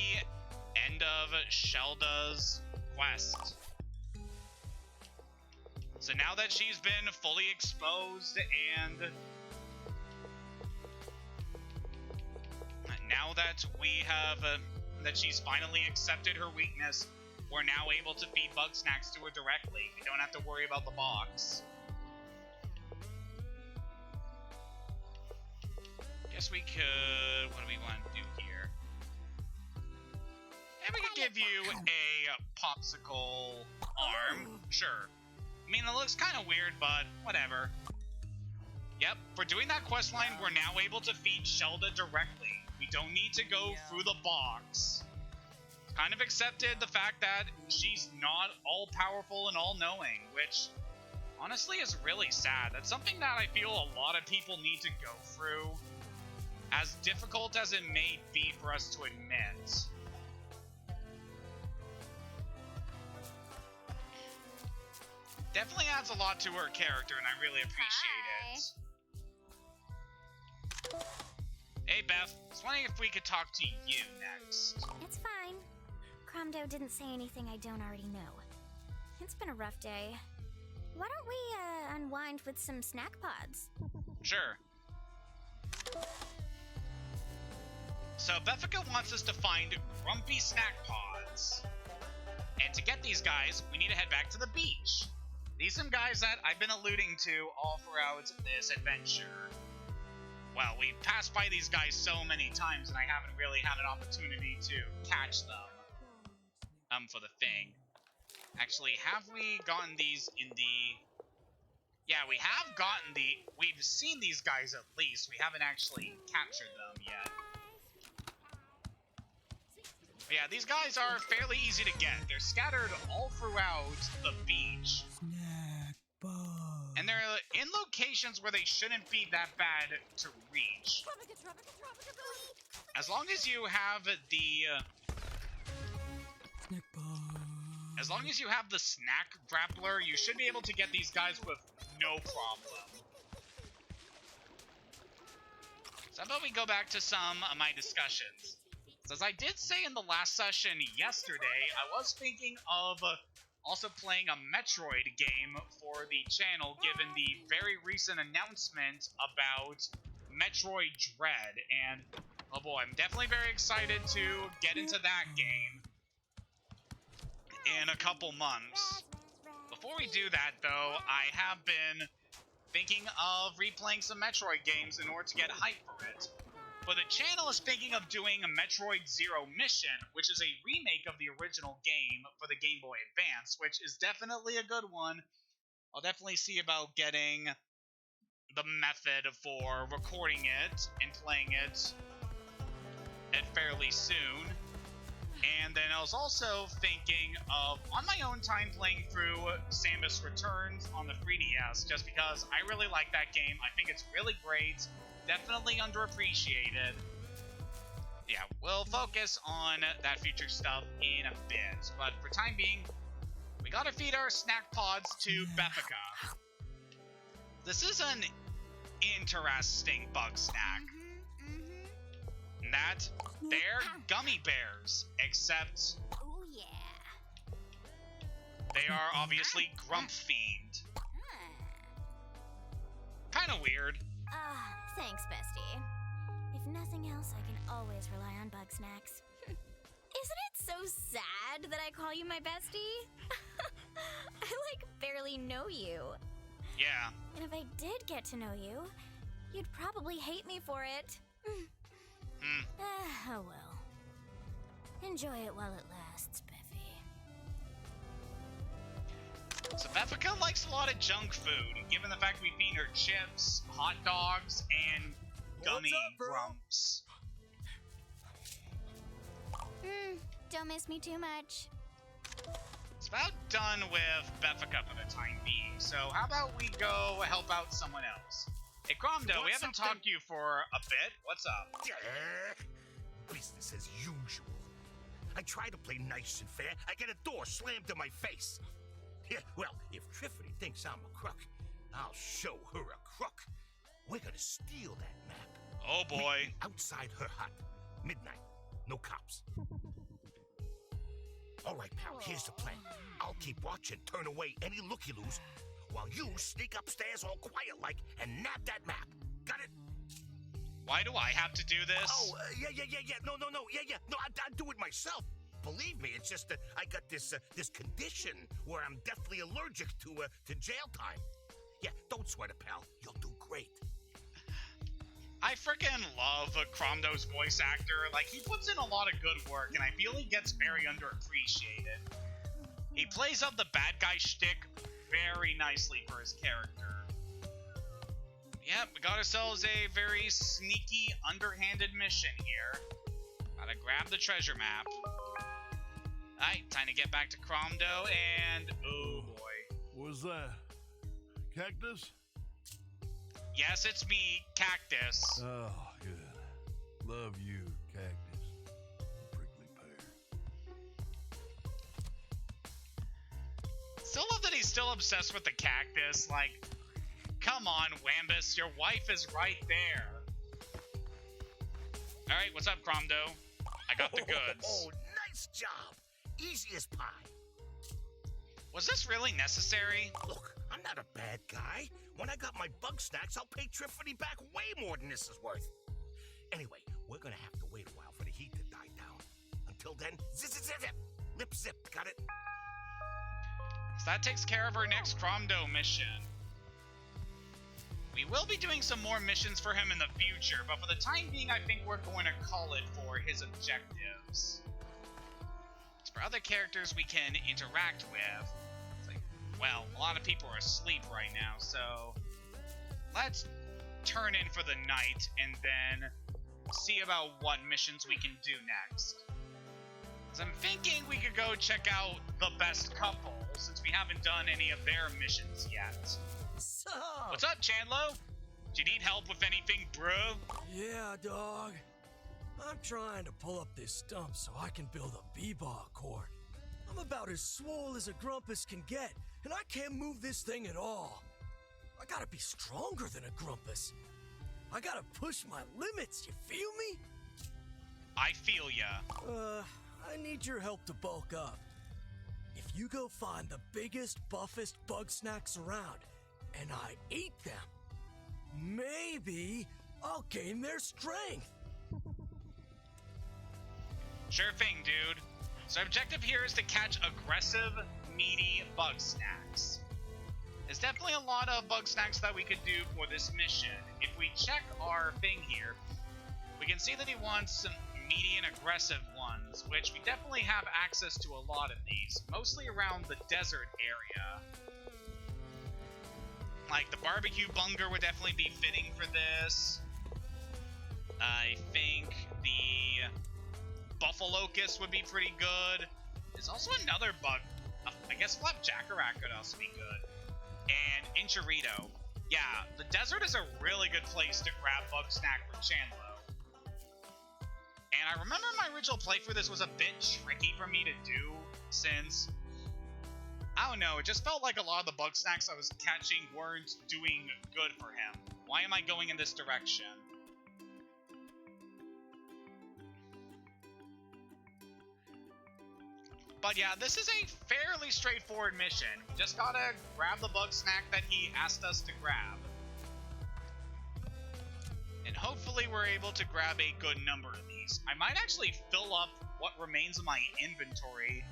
end of Shelda's quest. So now that she's been fully exposed and now that we have that she's finally accepted her weakness, we're now able to feed Bugsnax to her directly. We don't have to worry about the box. Guess we could... What do we want to do here? And we could give you a popsicle arm. Sure. I mean, it looks kind of weird, but whatever. Yep, for doing that quest line, we're now able to feed Shelda directly. We don't need to go through the box. Kind of accepted the fact that she's not all-powerful and all-knowing, which honestly is really sad. That's something that I feel a lot of people need to go through, as difficult as it may be for us to admit. Definitely adds a lot to her character, and I really appreciate it. Hey, Beth. I was wondering if we could talk to you next. It's fine. Cromdo didn't say anything I don't already know. It's been a rough day. Why don't we, unwind with some snack pods? Sure. So, Beffica wants us to find grumpy snack pods. And to get these guys, we need to head back to the beach. These are some guys that I've been alluding to all throughout this adventure. Well, we've passed by these guys so many times, and I haven't really had an opportunity to catch them. For the thing. Actually, have we gotten these in the... Yeah, we have gotten the... We've seen these guys at least. We haven't actually captured them yet. But yeah, these guys are fairly easy to get. They're scattered all throughout the beach. And they're in locations where they shouldn't be that bad to reach. As long as you have the... As long as you have the snack grappler, you should be able to get these guys with no problem. So how about we go back to some of my discussions. So as I did say in the last session yesterday, I was thinking of also playing a Metroid game for the channel, given the very recent announcement about Metroid Dread. And, oh boy, I'm definitely very excited to get into that game in a couple months. Before we do that, though, I have been thinking of replaying some Metroid games in order to get hype for it. But the channel is thinking of doing a Metroid Zero Mission, which is a remake of the original game for the Game Boy Advance, which is definitely a good one. I'll definitely see about getting the method for recording it and playing it fairly soon. And then I was also thinking of, on my own time, playing through Samus Returns on the 3DS, just because I really like that game. I think it's really great. Definitely underappreciated. Yeah, we'll focus on that future stuff in a bit. But for time being, we gotta feed our snack pods to Beffica. This is an interesting bug snack. That they're gummy bears, except they are obviously Grump themed. Kinda weird. Thanks, bestie. If nothing else, I can always rely on Bugsnax. Isn't it so sad that I call you my bestie? I, barely know you. Yeah. And if I did get to know you, you'd probably hate me for it. Oh well. Enjoy it while it lasts, Beffy. So Beffica likes a lot of junk food, given the fact we feed her chips, hot dogs, and gummy grumps. Don't miss me too much. It's about done with Beffica for the time being, so how about we go help out someone else? Hey, Cromdo, we haven't talked to you for a bit. What's up? Business as usual. I try to play nice and fair. I get a door slammed in my face. Yeah, well, if Triffany thinks I'm a crook, I'll show her a crook. We're gonna steal that map. Oh boy. Meet me outside her hut. Midnight. No cops. All right, pal, here's the plan. I'll keep watch and turn away any looky-loos while you sneak upstairs all quiet-like and nab that map. Got it? Why do I have to do this? Oh, yeah. No, yeah. No, I'd do it myself. Believe me, it's just that I got this condition where I'm deathly allergic to jail time. Yeah, don't sweat it, pal. You'll do great. I freaking love Cromdo's voice actor. Like, he puts in a lot of good work, and I feel he gets very underappreciated. He plays up the bad guy shtick very nicely for his character. Yep, we got ourselves a very sneaky, underhanded mission here. Gotta grab the treasure map. Alright, time to get back to Cromdo, and oh boy. Was that Cactus? Yes, it's me, Cactus. Oh, good. Love you, Cactus. Prickly pear. Still love that he's still obsessed with the cactus. Like, come on, Wambus, your wife is right there. Alright, what's up, Cromdo? I got the goods. Oh, nice job. Easy as pie. Was this really necessary? Look, I'm not a bad guy. When I got my Bugsnax, I'll pay Triffany back way more than this is worth. Anyway, we're gonna have to wait a while for the heat to die down. Until then, zip, lip zip, got it? So that takes care of our next Cromdo mission. We will be doing some more missions for him in the future, but for the time being, I think we're going to call it for his objectives. As for other characters we can interact with, it's like, well, a lot of people are asleep right now, so let's turn in for the night and then see about what missions we can do next. So I'm thinking we could go check out the best couple, since we haven't done any of their missions yet. What's up, Chandlo? Do you need help with anything, bro? Yeah, dog. I'm trying to pull up this stump so I can build a b-ball court. I'm about as swole as a Grumpus can get, and I can't move this thing at all. I gotta be stronger than a Grumpus. I gotta push my limits, you feel me? I feel ya. I need your help to bulk up. If you go find the biggest, buffest Bugsnax around, and I eat them, maybe I'll gain their strength. Sure thing, dude. So objective here is to catch aggressive, meaty Bugsnax. There's definitely a lot of Bugsnax that we could do for this mission. If we check our thing here, we can see that he wants some meaty and aggressive ones, which we definitely have access to a lot of these, mostly around the desert area. Like, the barbecue bunger would definitely be fitting for this. I think the Buffalocust would be pretty good. There's also another bug. I guess Flapjackarat could also be good. And Inchurrito. Yeah, the desert is a really good place to grab Bugsnax for Chandlo. And I remember my original playthrough, this was a bit tricky for me to do, since, I don't know, it just felt like a lot of the Bugsnax I was catching weren't doing good for him. Why am I going in this direction? But yeah, this is a fairly straightforward mission. We just gotta grab the Bugsnax that he asked us to grab. And hopefully we're able to grab a good number of these. I might actually fill up what remains of my inventory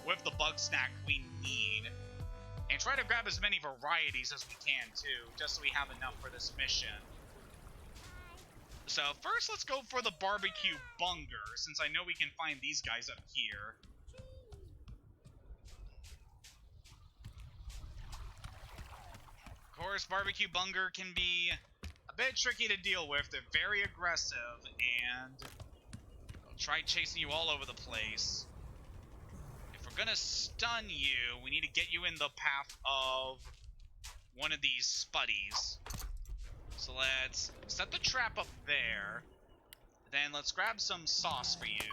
with the Bugsnax we need. And try to grab as many varieties as we can too, just so we have enough for this mission. So first let's go for the barbecue bunger, since I know we can find these guys up here. Of course, Barbecue Bunger can be a bit tricky to deal with. They're very aggressive, and they'll try chasing you all over the place. If we're gonna stun you, we need to get you in the path of one of these spuddies. So let's set the trap up there. Then let's grab some sauce for you.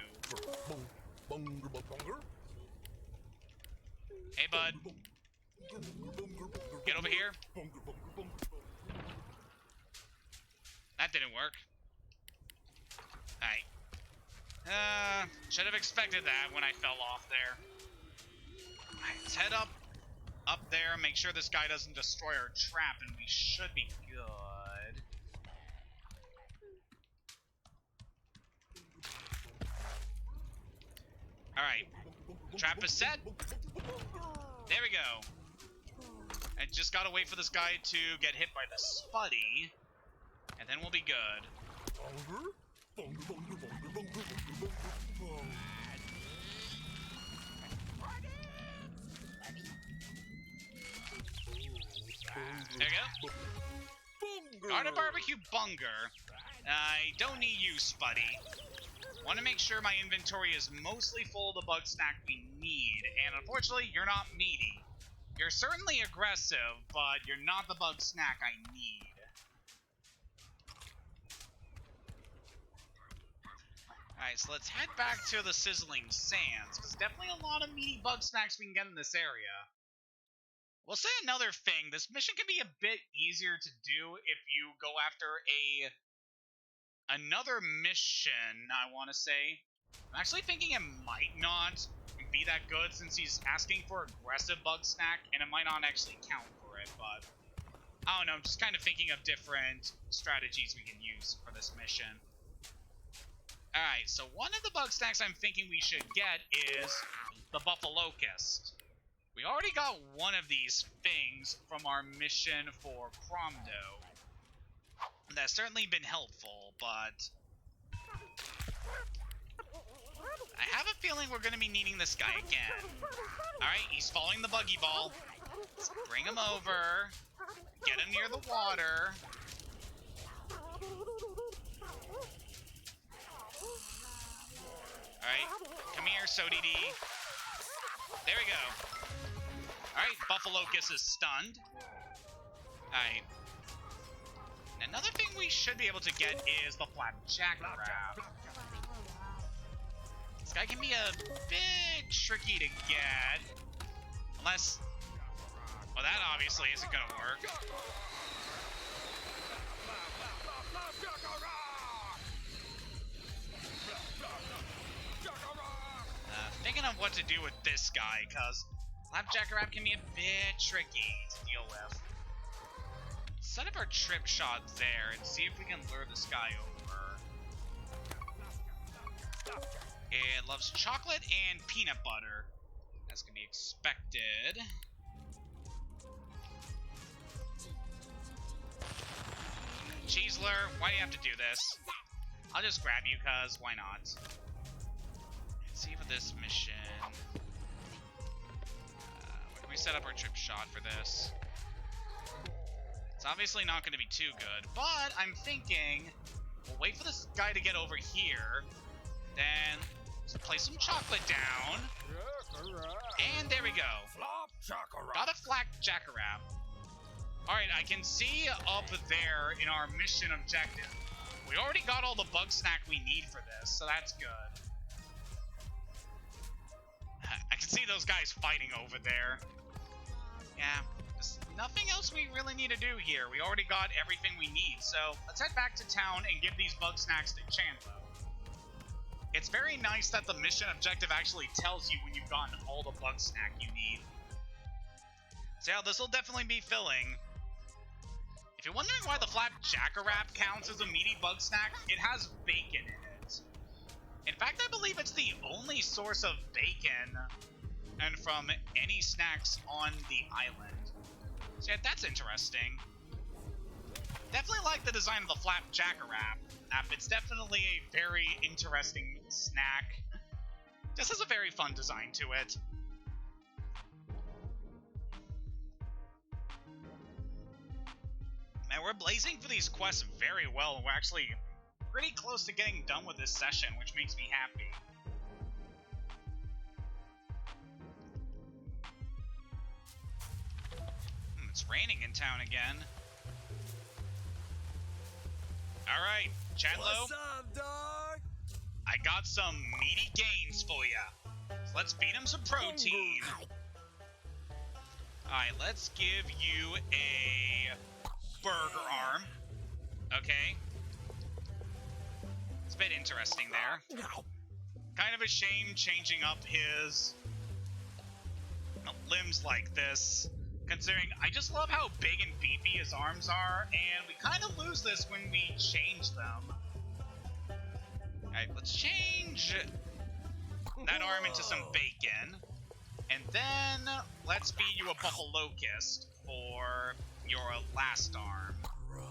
Hey, bud. Get over here. That didn't work. Alright. Should have expected that when I fell off there. Alright, let's head up there, make sure this guy doesn't destroy our trap, and we should be good. Alright. Trap is set. There we go. I just gotta wait for this guy to get hit by the spuddy, and then we'll be good. There we go. Got a Barbecue Bunger. I don't need you, Spuddy. Want to make sure my inventory is mostly full of the Bugsnax we need, and unfortunately, you're not meaty. You're certainly aggressive, but you're not the Bugsnax I need. Alright, so let's head back to the Sizzling Sands, because definitely a lot of meaty Bugsnax we can get in this area. We'll say another thing, this mission can be a bit easier to do if you go after another mission, I want to say. I'm actually thinking it might not be that good since he's asking for aggressive Bugsnax, and it might not actually count for it, but I don't know, I'm just kind of thinking of different strategies we can use for this mission. Alright, so one of the Bugsnax I'm thinking we should get is the Buffalocust. We already got one of these things from our mission for Cromdo. That's certainly been helpful, but I have a feeling we're going to be needing this guy again. Alright, he's following the buggy ball. Let's bring him over. Get him near the water. Alright, come here, SoDD. There we go. Alright, Buffalocust is stunned. Alright. Another thing we should be able to get is the Flapjack Crab. This guy can be a bit tricky to get. Unless... well, that obviously isn't going to work. Thinking of what to do with this guy, because Flapjack Crab can be a bit tricky to deal with. Set up our trip shot there and see if we can lure this guy over. It loves chocolate and peanut butter, as can be expected. Cheeseler, why do you have to do this? I'll just grab you, cause why not? Let's see for this mission. Where can we set up our trip shot for this? It's obviously not going to be too good, but I'm thinking we'll wait for this guy to get over here, then place some chocolate down, and there we go. Got a Flapjack Crab. Alright, I can see up there in our mission objective, we already got all the Bugsnax we need for this, so that's good. I can see those guys fighting over there. Yeah. Nothing else we really need to do here. We already got everything we need, so let's head back to town and give these Bugsnax to Chandler. It's very nice that the mission objective actually tells you when you've gotten all the Bugsnax you need. So yeah, this will definitely be filling. If you're wondering why the Flapjack Crab counts as a meaty Bugsnax, it has bacon in it. In fact, I believe it's the only source of bacon and from any snacks on the island. So yeah, that's interesting. Definitely like the design of the Flapjack Crab. It's definitely a very interesting snack. Just has a very fun design to it. we're blazing for these quests very well, and we're actually pretty close to getting done with this session, which makes me happy. It's raining in town again. Alright, Chandlo. What's up, dog? I got some meaty gains for ya. So let's feed him some protein. Alright, let's give you a burger arm. Okay. It's a bit interesting there. Kind of a shame changing up his limbs like this, considering I just love how big and beefy his arms are, and we kind of lose this when we change them. Alright, let's change that arm into some bacon, and then let's feed you a buffalo locust for your last arm. Bro.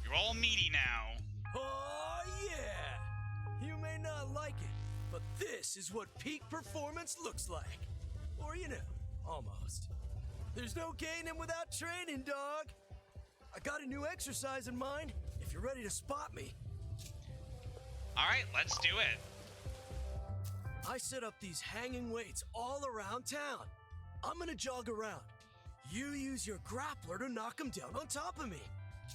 You're all meaty now. Oh, yeah! You may not like it, but this is what peak performance looks like. Or, you know, almost. There's no gaining without training, dog. I got a new exercise in mind, if you're ready to spot me. Alright, let's do it. I set up these hanging weights all around town. I'm gonna jog around. You use your grappler to knock them down on top of me.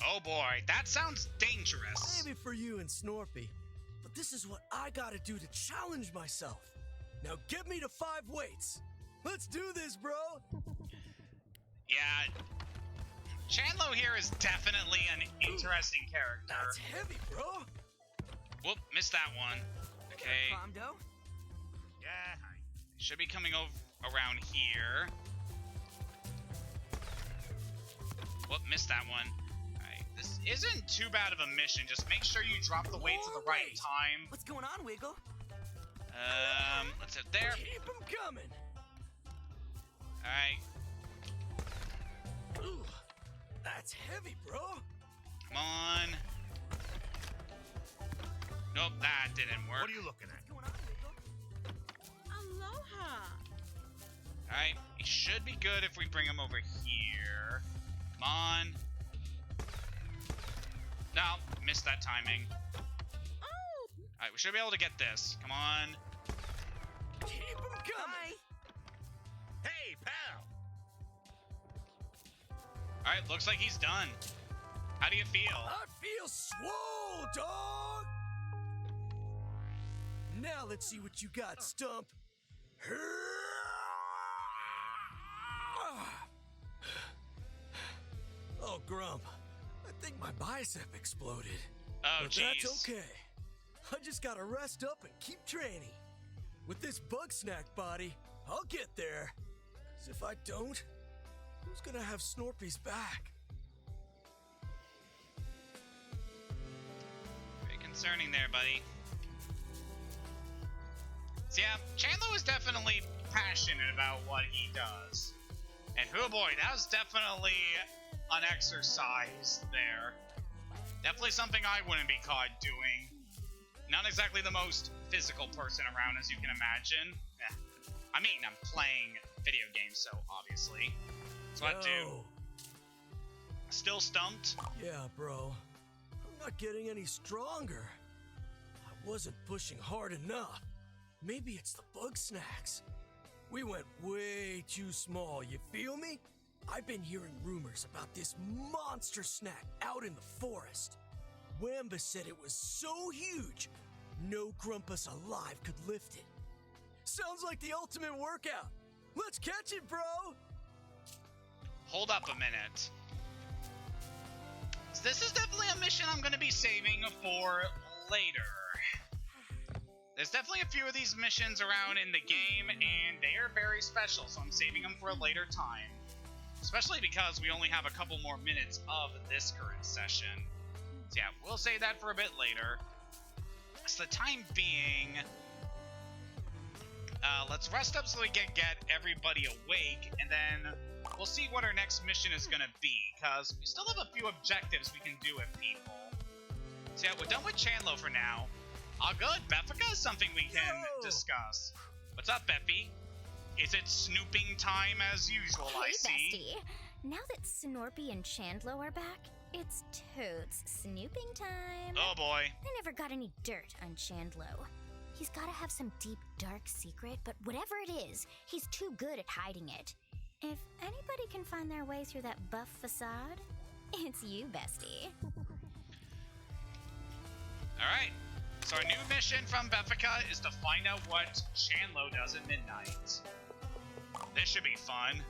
Oh boy, that sounds dangerous. Maybe for you and Snorpy, but this is what I gotta do to challenge myself. Now get me to 5 weights. Let's do this, bro. Yeah, Chandlo here is definitely an interesting character. That's heavy, bro. Whoop, missed that one. Okay. Comdo? Yeah. Should be coming over around here. Whoop, missed that one. Alright, this isn't too bad of a mission. Just make sure you drop the weights at the right time. What's going on, Wiggle? Let's hit there. Keep them coming. Alright. Ooh, that's heavy, bro. Come on. Nope, that didn't work. What are you looking at? What's going on, Wiggle? Aloha. Alright, it should be good if we bring him over here. Come on. No, missed that timing. Oh. Alright, we should be able to get this. Come on. Keep them coming. Hey, pal! Alright, looks like he's done. How do you feel? I feel swole, dog. Now let's see what you got, Stump. Oh, Grump. I think my bicep exploded. Oh, but jeez. that's okay. I just gotta rest up and keep training. With this Bugsnax body, I'll get there. 'Cause if I don't, who's gonna have Snorpy's back? Very concerning there, buddy. So yeah, Chandlo is definitely passionate about what he does. And oh boy, that was definitely an exercise there. Definitely something I wouldn't be caught doing. Not exactly the most physical person around, as you can imagine. I mean, I'm playing video games, so obviously. That's what I do. Still stumped? Yeah, bro. I'm not getting any stronger. I wasn't pushing hard enough. Maybe it's the Bugsnax. We went way too small, you feel me? I've been hearing rumors about this monster snack out in the forest. Wamba said it was so huge, no Grumpus alive could lift it. Sounds like the ultimate workout. Let's catch it, bro! Hold up a minute. So this is definitely a mission I'm going to be saving for later. There's definitely a few of these missions around in the game, and they are very special, so I'm saving them for a later time. Especially because we only have a couple more minutes of this current session. So yeah, we'll save that for a bit later. So the time being, let's rest up so we can get everybody awake, and then we'll see what our next mission is going to be, because we still have a few objectives we can do with people. So yeah, we're done with Chandlo for now. Oh good, Beffica is something we can discuss. What's up, Beffy? Is it snooping time as usual, I see? Bestie. Now that Snorpy and Chandlo are back, it's totes snooping time. Oh boy. I never got any dirt on Chandlo. He's gotta have some deep, dark secret, but whatever it is, he's too good at hiding it. If anybody can find their way through that buff facade, it's you, bestie. Alright, so our new mission from Beffica is to find out what Chandlo does at midnight. This should be fun.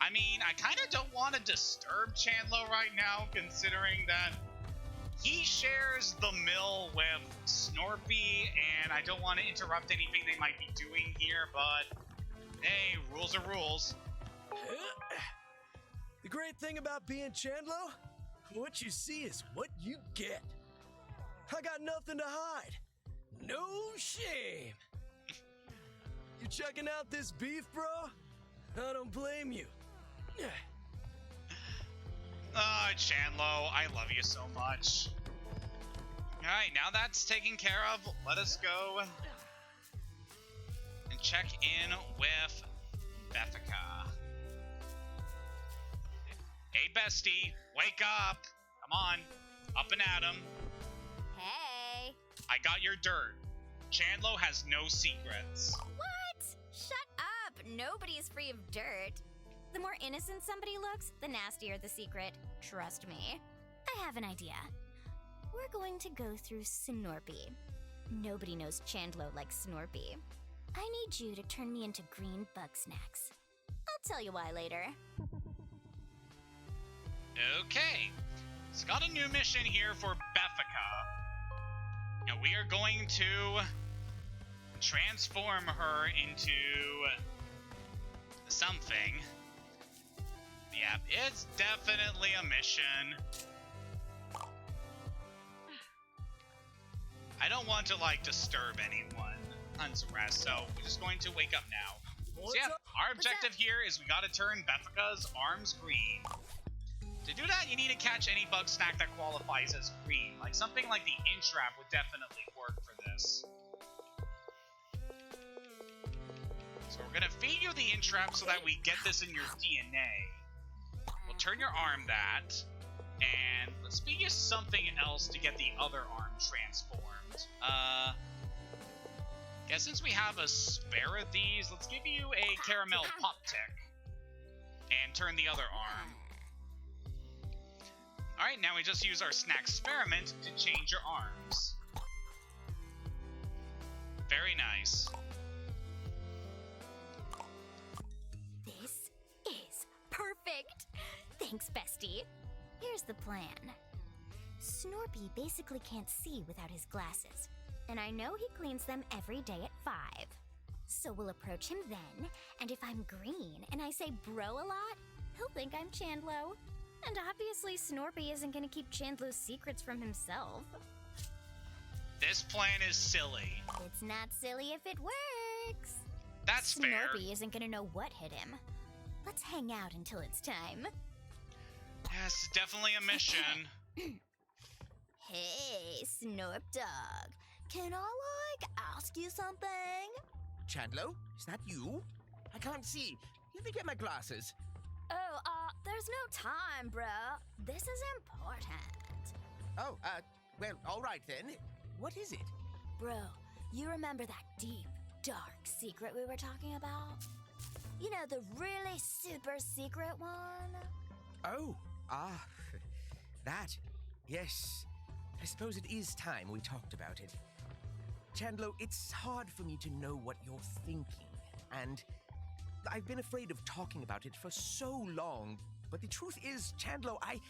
I mean, I kind of don't want to disturb Chandlo right now, considering that he shares the mill with Snorpy, and I don't want to interrupt anything they might be doing here, but hey, rules are rules. The great thing about being Chandlo, what you see is what you get. I got nothing to hide. No shame. You checking out this beef, bro? I don't blame you. Chandlo, I love you so much. Alright, now that's taken care of, let us go and check in with Beffica. Hey, bestie, wake up. Come on, up and at 'em. Hey. I got your dirt. Chandlo has no secrets. What? Shut up. Nobody's free of dirt. The more innocent somebody looks, the nastier the secret. Trust me. I have an idea. We're going to go through Snorpy. Nobody knows Chandlo like Snorpy. I need you to turn me into green Bugsnax. I'll tell you why later. Okay, so got a new mission here for Beffica. Now we are going to transform her into something. Yeah, it's definitely a mission. I don't want to, disturb anyone on some rest, so we're just going to wake up now. So yeah, our objective here is we gotta turn Beffica's arms green. To do that, you need to catch any bug snack that qualifies as green. Like something like the Intrap would definitely work for this. So we're gonna feed you the Intrap so that we get this in your DNA. We'll turn your arm that, and let's feed you something else to get the other arm transformed. Guess since we have a spare of these, let's give you a caramel pop tick and turn the other arm. Alright, now we just use our snack experiment to change your arms. Very nice. This is perfect. Thanks, bestie. Here's the plan. Snorpy basically can't see without his glasses, and I know he cleans them every day at 5. So we'll approach him then, and if I'm green and I say bro a lot, he'll think I'm Chandlo. And obviously Snorpy isn't gonna keep Chandlo's secrets from himself. This plan is silly. It's not silly if it works. That's fair. Snorpy isn't gonna know what hit him. Let's hang out until it's time. Yes, definitely a mission. Hey, Snorp Dog. Can I, ask you something? Chandlo, is that you? I can't see. Let me get my glasses. Oh, there's no time, bruh. This is important. Oh, well, all right then. What is it? Bro, you remember that deep, dark secret we were talking about? You know, the really super secret one? Oh, that. Yes. I suppose it is time we talked about it. Chandlo, it's hard for me to know what you're thinking, and I've been afraid of talking about it for so long, but the truth is, Chandlo, I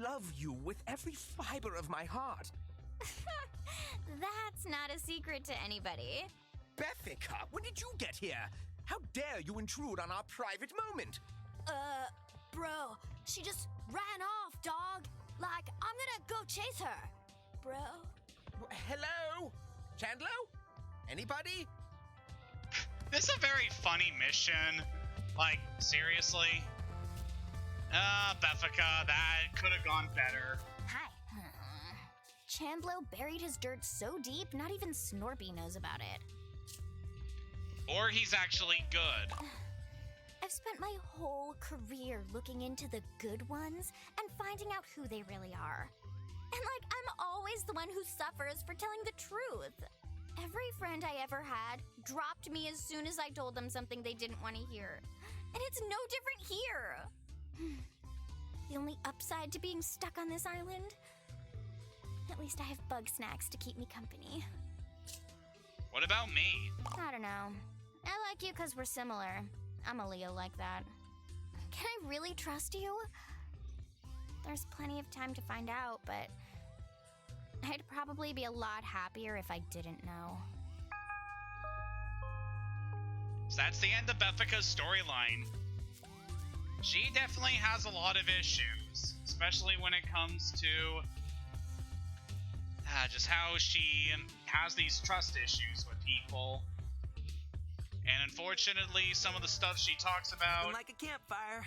love you with every fiber of my heart. That's not a secret to anybody. Beffica, when did you get here? How dare you intrude on our private moment? Bro, she just ran off, dog. I'm gonna go chase her. Bro. Hello? Chandlo? Anybody? This is a very funny mission. Seriously? Beffica, that could have gone better. Hi. Chandlo buried his dirt so deep, not even Snorpy knows about it. Or he's actually good. I've spent my whole career looking into the good ones and finding out who they really are. And I'm always the one who suffers for telling the truth. Every friend I ever had dropped me as soon as I told them something they didn't want to hear. And it's no different here. The only upside to being stuck on this island? At least I have Bugsnax to keep me company. What about me? I don't know. I like you because we're similar. I'm a Leo like that. Can I really trust you? There's plenty of time to find out, but I'd probably be a lot happier if I didn't know. So that's the end of Beffica's storyline. She definitely has a lot of issues, especially when it comes to just how she has these trust issues with people. And unfortunately, some of the stuff she talks about like a campfire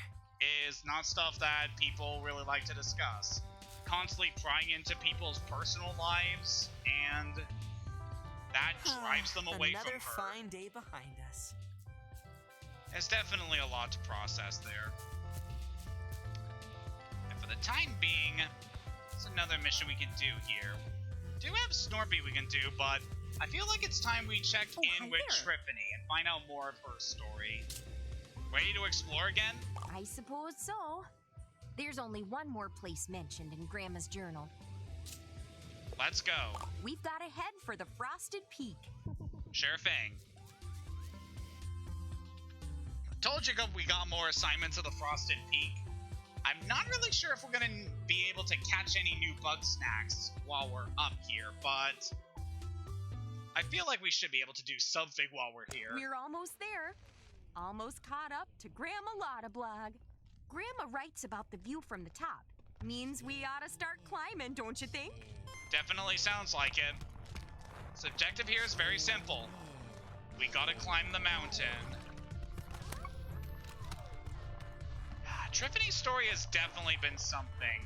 is not stuff that people really like to discuss. Constantly prying into people's personal lives, and that drives them away from her. Another fine day behind us. There's definitely a lot to process there. And for the time being, there's another mission we can do here. We do have Snorpy we can do, but I feel like it's time we check in with Triffany and find out more of her story. Ready to explore again? I suppose so. There's only one more place mentioned in Grandma's journal. Let's go. We've got to head for the Frosted Peak. Sure thing. Told you we got more assignments of the Frosted Peak. I'm not really sure if we're going to be able to catch any new Bugsnax while we're up here, but I feel like we should be able to do something while we're here. We're almost there. Almost caught up to Grandma Lotta blog. Grandma writes about the view from the top. Means we ought to start climbing, don't you think? Definitely sounds like it. The objective here is very simple. We gotta climb the mountain. Triffany's story has definitely been something.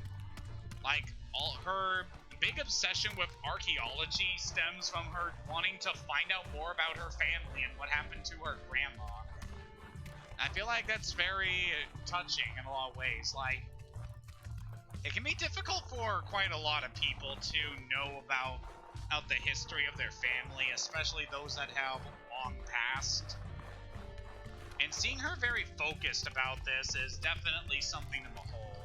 Like, all her big obsession with archaeology stems from her wanting to find out more about her family and what happened to her grandma. I feel like that's very touching in a lot of ways. Like, it can be difficult for quite a lot of people to know about the history of their family, especially those that have long past. And seeing her very focused about this is definitely something to behold.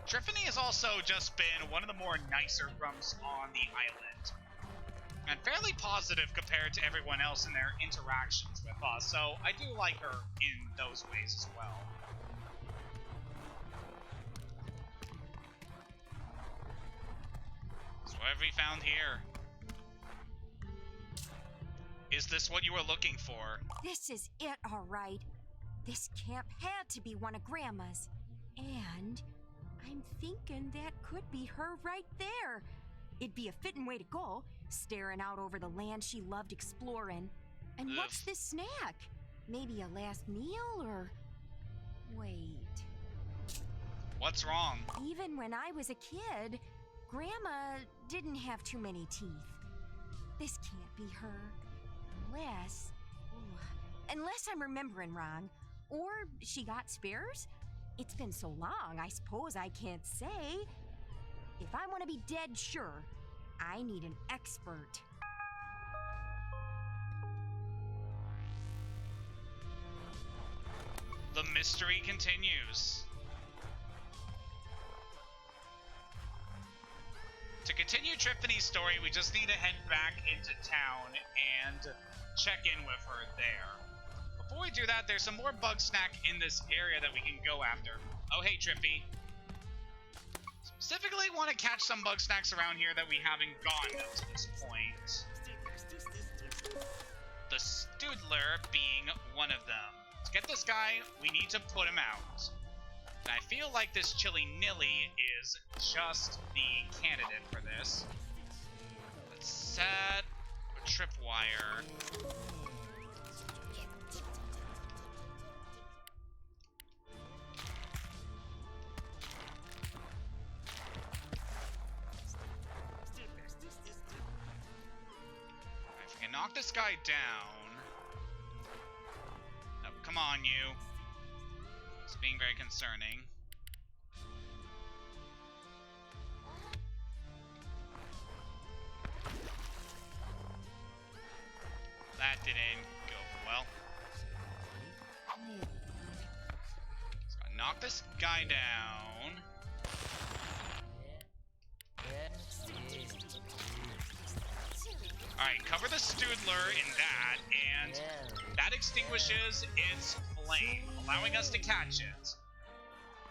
Triffany has also just been one of the more nicer grumps on the island, and fairly positive compared to everyone else in their interactions with us, so I do like her in those ways as well. So what have we found here? Is this what you were looking for? This is it, all right. This camp had to be one of Grandma's. And I'm thinking that could be her right there. It'd be a fitting way to go, staring out over the land she loved exploring. And what's this snack? Maybe a last meal, or... Wait. What's wrong? Even when I was a kid, Grandma didn't have too many teeth. This can't be her. Unless I'm remembering wrong. Or she got spares? It's been so long, I suppose I can't say. If I want to be dead sure, I need an expert. The mystery continues. To continue Triffany's story, we just need to head back into town and check in with her there. Before we do that, there's some more Bugsnax in this area that we can go after. Oh, hey, Triffy. Specifically want to catch some Bugsnax around here that we haven't gotten up to this point. The Stoodler being one of them. To get this guy, we need to put him out. And I feel like this Chili Nilly is just the candidate for this. Let's set a tripwire. knock this guy down. Oh, come on, you. It's being very concerning. That didn't go well. Just gotta knock this guy down. Alright, cover the Stoodler in that, and that extinguishes its flame, allowing us to catch it.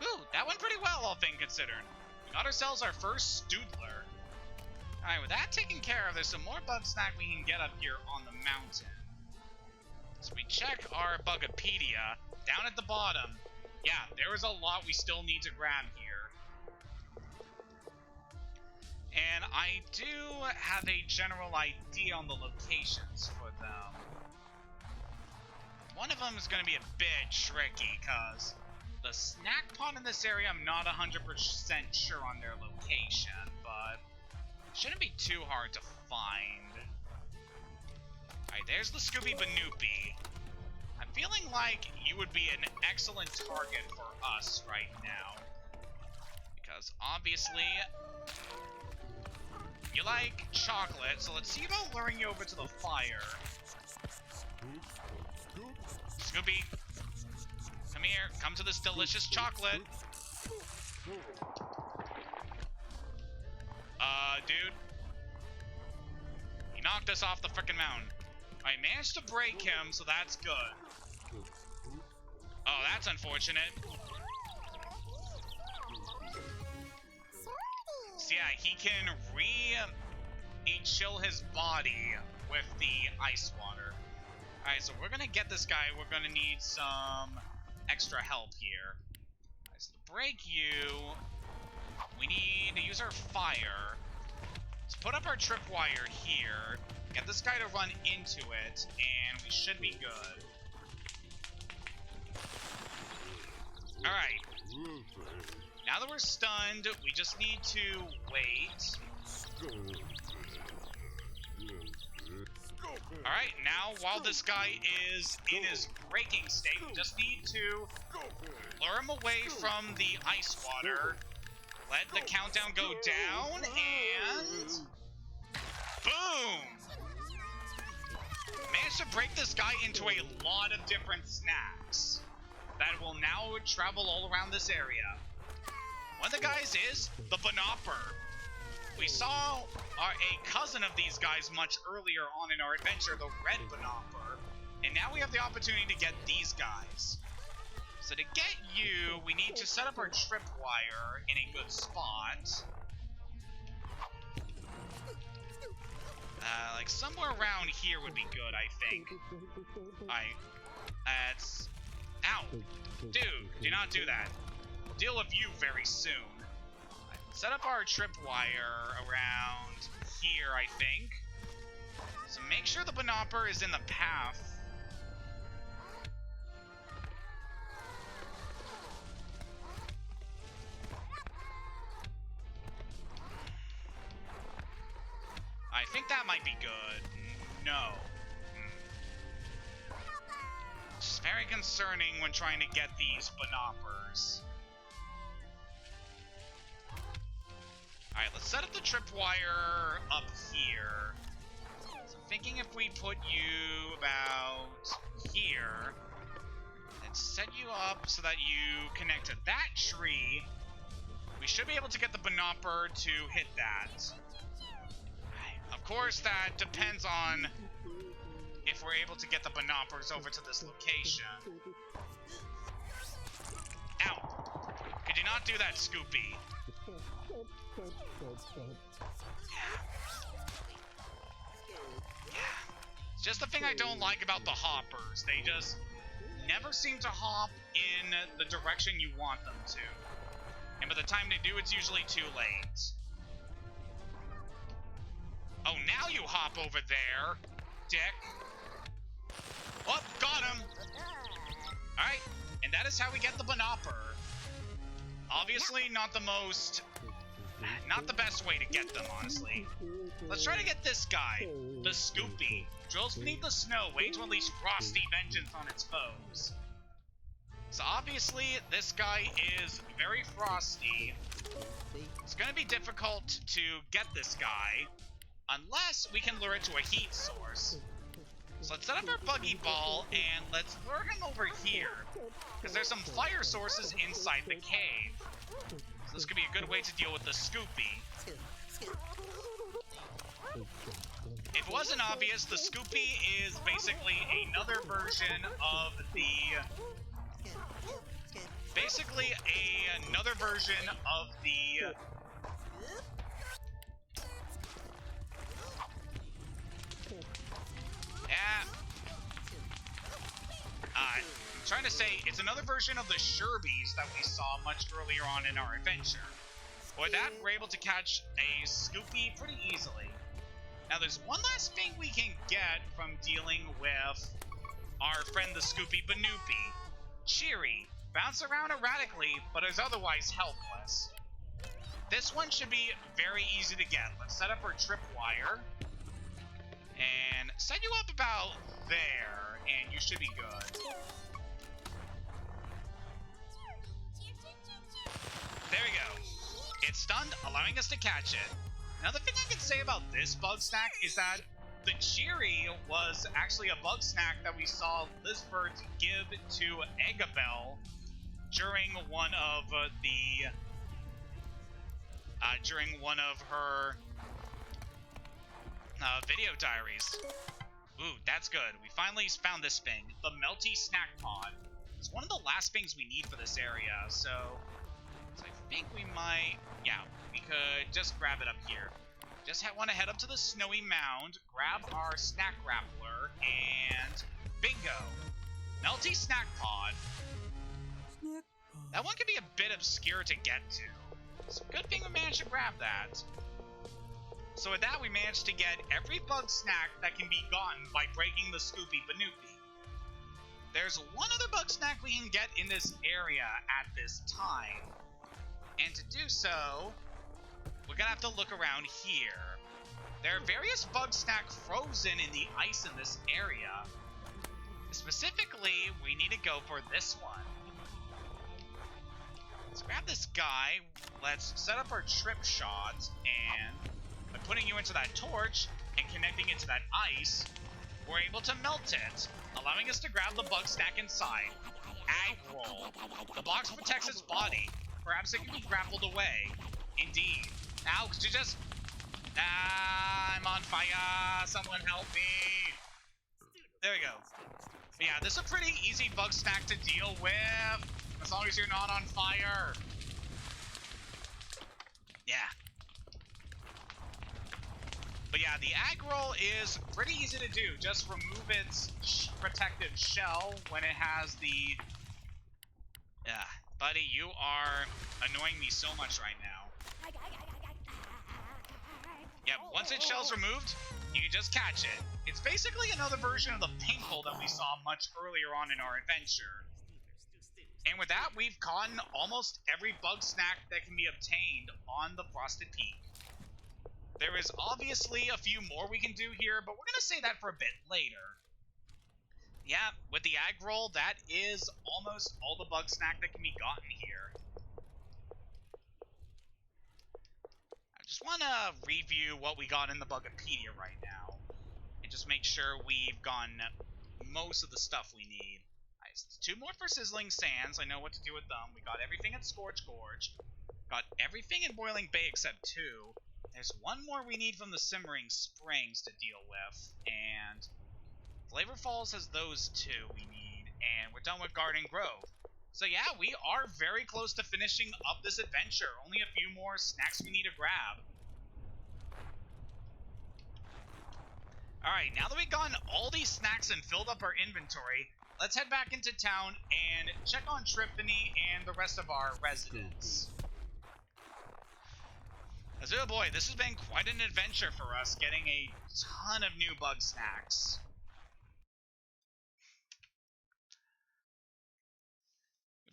Ooh, that went pretty well, all things considered. We got ourselves our first Stoodler. Alright, with that taken care of, there's some more Bugsnax we can get up here on the mountain. So we check our Bugapedia. Down at the bottom, yeah, there is a lot we still need to grab here. And I do have a general idea on the locations for them. One of them is going to be a bit tricky, because the snack pot in this area, I'm not 100% sure on their location, but it shouldn't be too hard to find. Alright, there's the Scooby Banoopy. I'm feeling like you would be an excellent target for us right now. Because obviously, you like chocolate, so let's see about luring you over to the fire. Scooby, come here, come to this delicious chocolate. Dude. He knocked us off the frickin' mountain. I managed to break him, so that's good. Oh, that's unfortunate. So yeah, he can chill his body with the ice water. Alright, so we're gonna get this guy. We're gonna need some extra help here. Alright, so to break you, we need to use our fire. Let's put up our tripwire here. Get this guy to run into it, and we should be good. Alright. Now that we're stunned, we just need to wait. Alright, now while this guy is in his breaking state, we just need to lure him away from the ice water. Let the countdown go down, and boom! Managed to break this guy into a lot of different snacks that will now travel all around this area. One of the guys is the Banopper. We saw a cousin of these guys much earlier on in our adventure, the Red Banopper, and now we have the opportunity to get these guys. So to get you, we need to set up our tripwire in a good spot. Like somewhere around here would be good, I think. That's... Ow! Dude, do not do that. We'll deal with you very soon. Set up our tripwire around here, I think. So make sure the Banopper is in the path. I think that might be good. No. It's very concerning when trying to get these Banoppers. Alright, let's set up the tripwire up here. So I'm thinking if we put you about here, and set you up so that you connect to that tree, we should be able to get the Banopper to hit that. Of course, that depends on if we're able to get the Banoppers over to this location. Ow! Could you not do that, Scoopy? Yeah. It's just the thing I don't like about the hoppers. They just never seem to hop in the direction you want them to. And by the time they do, it's usually too late. Oh, now you hop over there, dick. Oh, got him. Alright, and that is how we get the Banopper. Obviously not the most not the best way to get them, honestly. Let's try to get this guy, the Scoopy. Drills beneath the snow, waiting to unleash frosty vengeance on its foes. So obviously, this guy is very frosty. It's going to be difficult to get this guy, unless we can lure it to a heat source. So let's set up our buggy ball, and let's lure him over here, because there's some fire sources inside the cave. So this could be a good way to deal with the Scoopy. If it wasn't obvious, the Scoopy is basically another version of the... another version of the... I'm trying to say, it's another version of the Sherbies that we saw much earlier on in our adventure. With that, we're able to catch a Scoopy pretty easily. Now, there's one last thing we can get from dealing with our friend the Scoopy Banoopy. Cheery. Bounce around erratically, but is otherwise helpless. This one should be very easy to get. Let's set up our tripwire. And set you up about there, and you should be good. There we go. It's stunned, allowing us to catch it. Now, the thing I can say about this Bugsnax is that the Cheery was actually a Bugsnax that we saw Lizbert give to Eggabell during one of her video diaries. Ooh, that's good. We finally found this thing, the Melty Snack Pod. It's one of the last things we need for this area, so I think we might, yeah, we could just grab it up here. Just want to head up to the snowy mound, grab our snack grappler, and bingo! Melty Snack Pod. That one can be a bit obscure to get to. It's a good thing we managed to grab that. So with that, we managed to get every Bugsnax that can be gotten by breaking the Scoopy Banoopy. There's one other Bugsnax we can get in this area at this time. And to do so, we're gonna have to look around here. There are various Bugsnax frozen in the ice in this area. Specifically, we need to go for this one. Let's grab this guy. Let's set up our trip shot, and by putting you into that torch and connecting it to that ice, we're able to melt it, allowing us to grab the Bugsnax inside. Ag roll. The box protects its body. Perhaps it can be grappled away. Indeed. Now, could you just... I'm on fire. Someone help me. There we go. But yeah, this is a pretty easy Bugsnax to deal with, as long as you're not on fire. Yeah. But yeah, the ag roll is pretty easy to do. Just remove its protective shell when it has the... Yeah, buddy, you are annoying me so much right now. Yep, once its shell's removed, you can just catch it. It's basically another version of the pink hole that we saw much earlier on in our adventure. And with that, we've caught almost every Bugsnax that can be obtained on the Frosted Peak. There is obviously a few more we can do here, but we're going to say that for a bit later. Yeah, with the ag roll, that is almost all the Bugsnax that can be gotten here. I just want to review what we got in the Bugapedia right now, and just make sure we've gotten most of the stuff we need. Two more for Sizzling Sands. I know what to do with them. We got everything at Scorch Gorge. Got everything in Boiling Bay except two. There's one more we need from the Simmering Springs to deal with. And Flavor Falls has those two we need. And we're done with Garden Grove. So yeah, we are very close to finishing up this adventure. Only a few more snacks we need to grab. Alright, now that we've gotten all these snacks and filled up our inventory, let's head back into town and check on Triffany and the rest of our residents. As oh boy, this has been quite an adventure for us, getting a ton of new Bugsnax.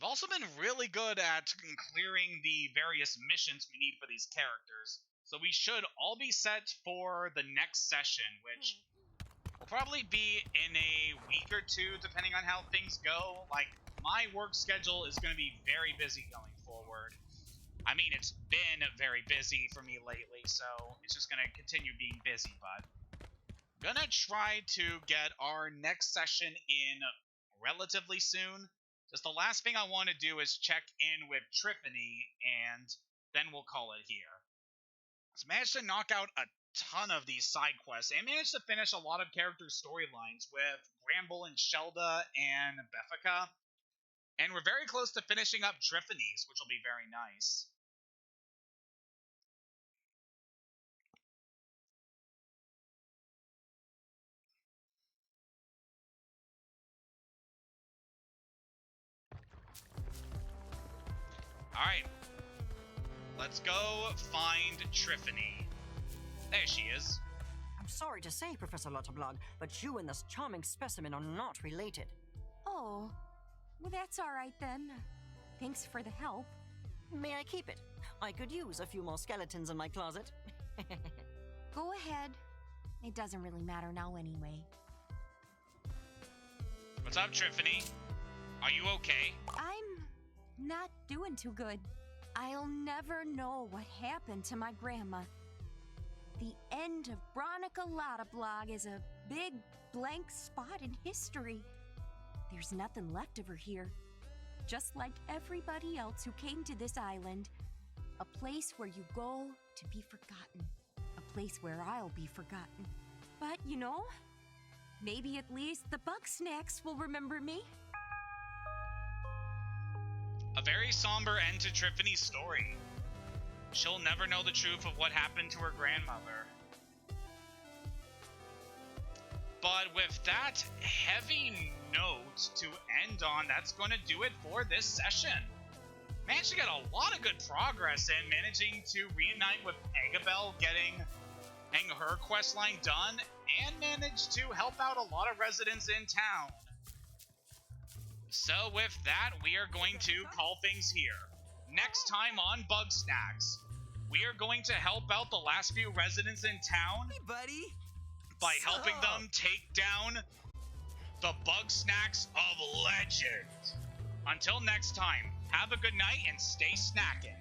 We've also been really good at clearing the various missions we need for these characters, so we should all be set for the next session, which will probably be in a week or two, depending on how things go. Like, my work schedule is going to be very busy going forward. I mean, it's been very busy for me lately, so it's just going to continue being busy, but I'm going to try to get our next session in relatively soon. Just the last thing I want to do is check in with Triffany, and then we'll call it here. So managed to knock out a ton of these side quests, and managed to finish a lot of character storylines with Bramble and Shelda and Beffica. And we're very close to finishing up Triffany's, which will be very nice. Alright. Let's go find Triffany. There she is. I'm sorry to say, Professor Lotterblog, but you and this charming specimen are not related. Oh, well, that's all right then. Thanks for the help. May I keep it? I could use a few more skeletons in my closet. Go ahead. It doesn't really matter now anyway. What's up, Triffany? Are you okay? I'm not doing too good. I'll never know what happened to my grandma. The end of Bronica Lotterblog is a big blank spot in history. There's nothing left of her here. Just like everybody else who came to this island. A place where you go to be forgotten. A place where I'll be forgotten. But, you know, maybe at least the Bugsnax will remember me. A very somber end to Triffany's story. She'll never know the truth of what happened to her grandmother. But with that heavy note to end on, that's going to do it for this session. Managed to get a lot of good progress in managing to reunite with Eggabell, getting her questline done, and managed to help out a lot of residents in town. So with that, we are going to call things here. Next time on Bugsnax, we are going to help out the last few residents in town. Hey, buddy. By helping them take down the Bugsnax of Legend. Until next time, have a good night and stay snacking.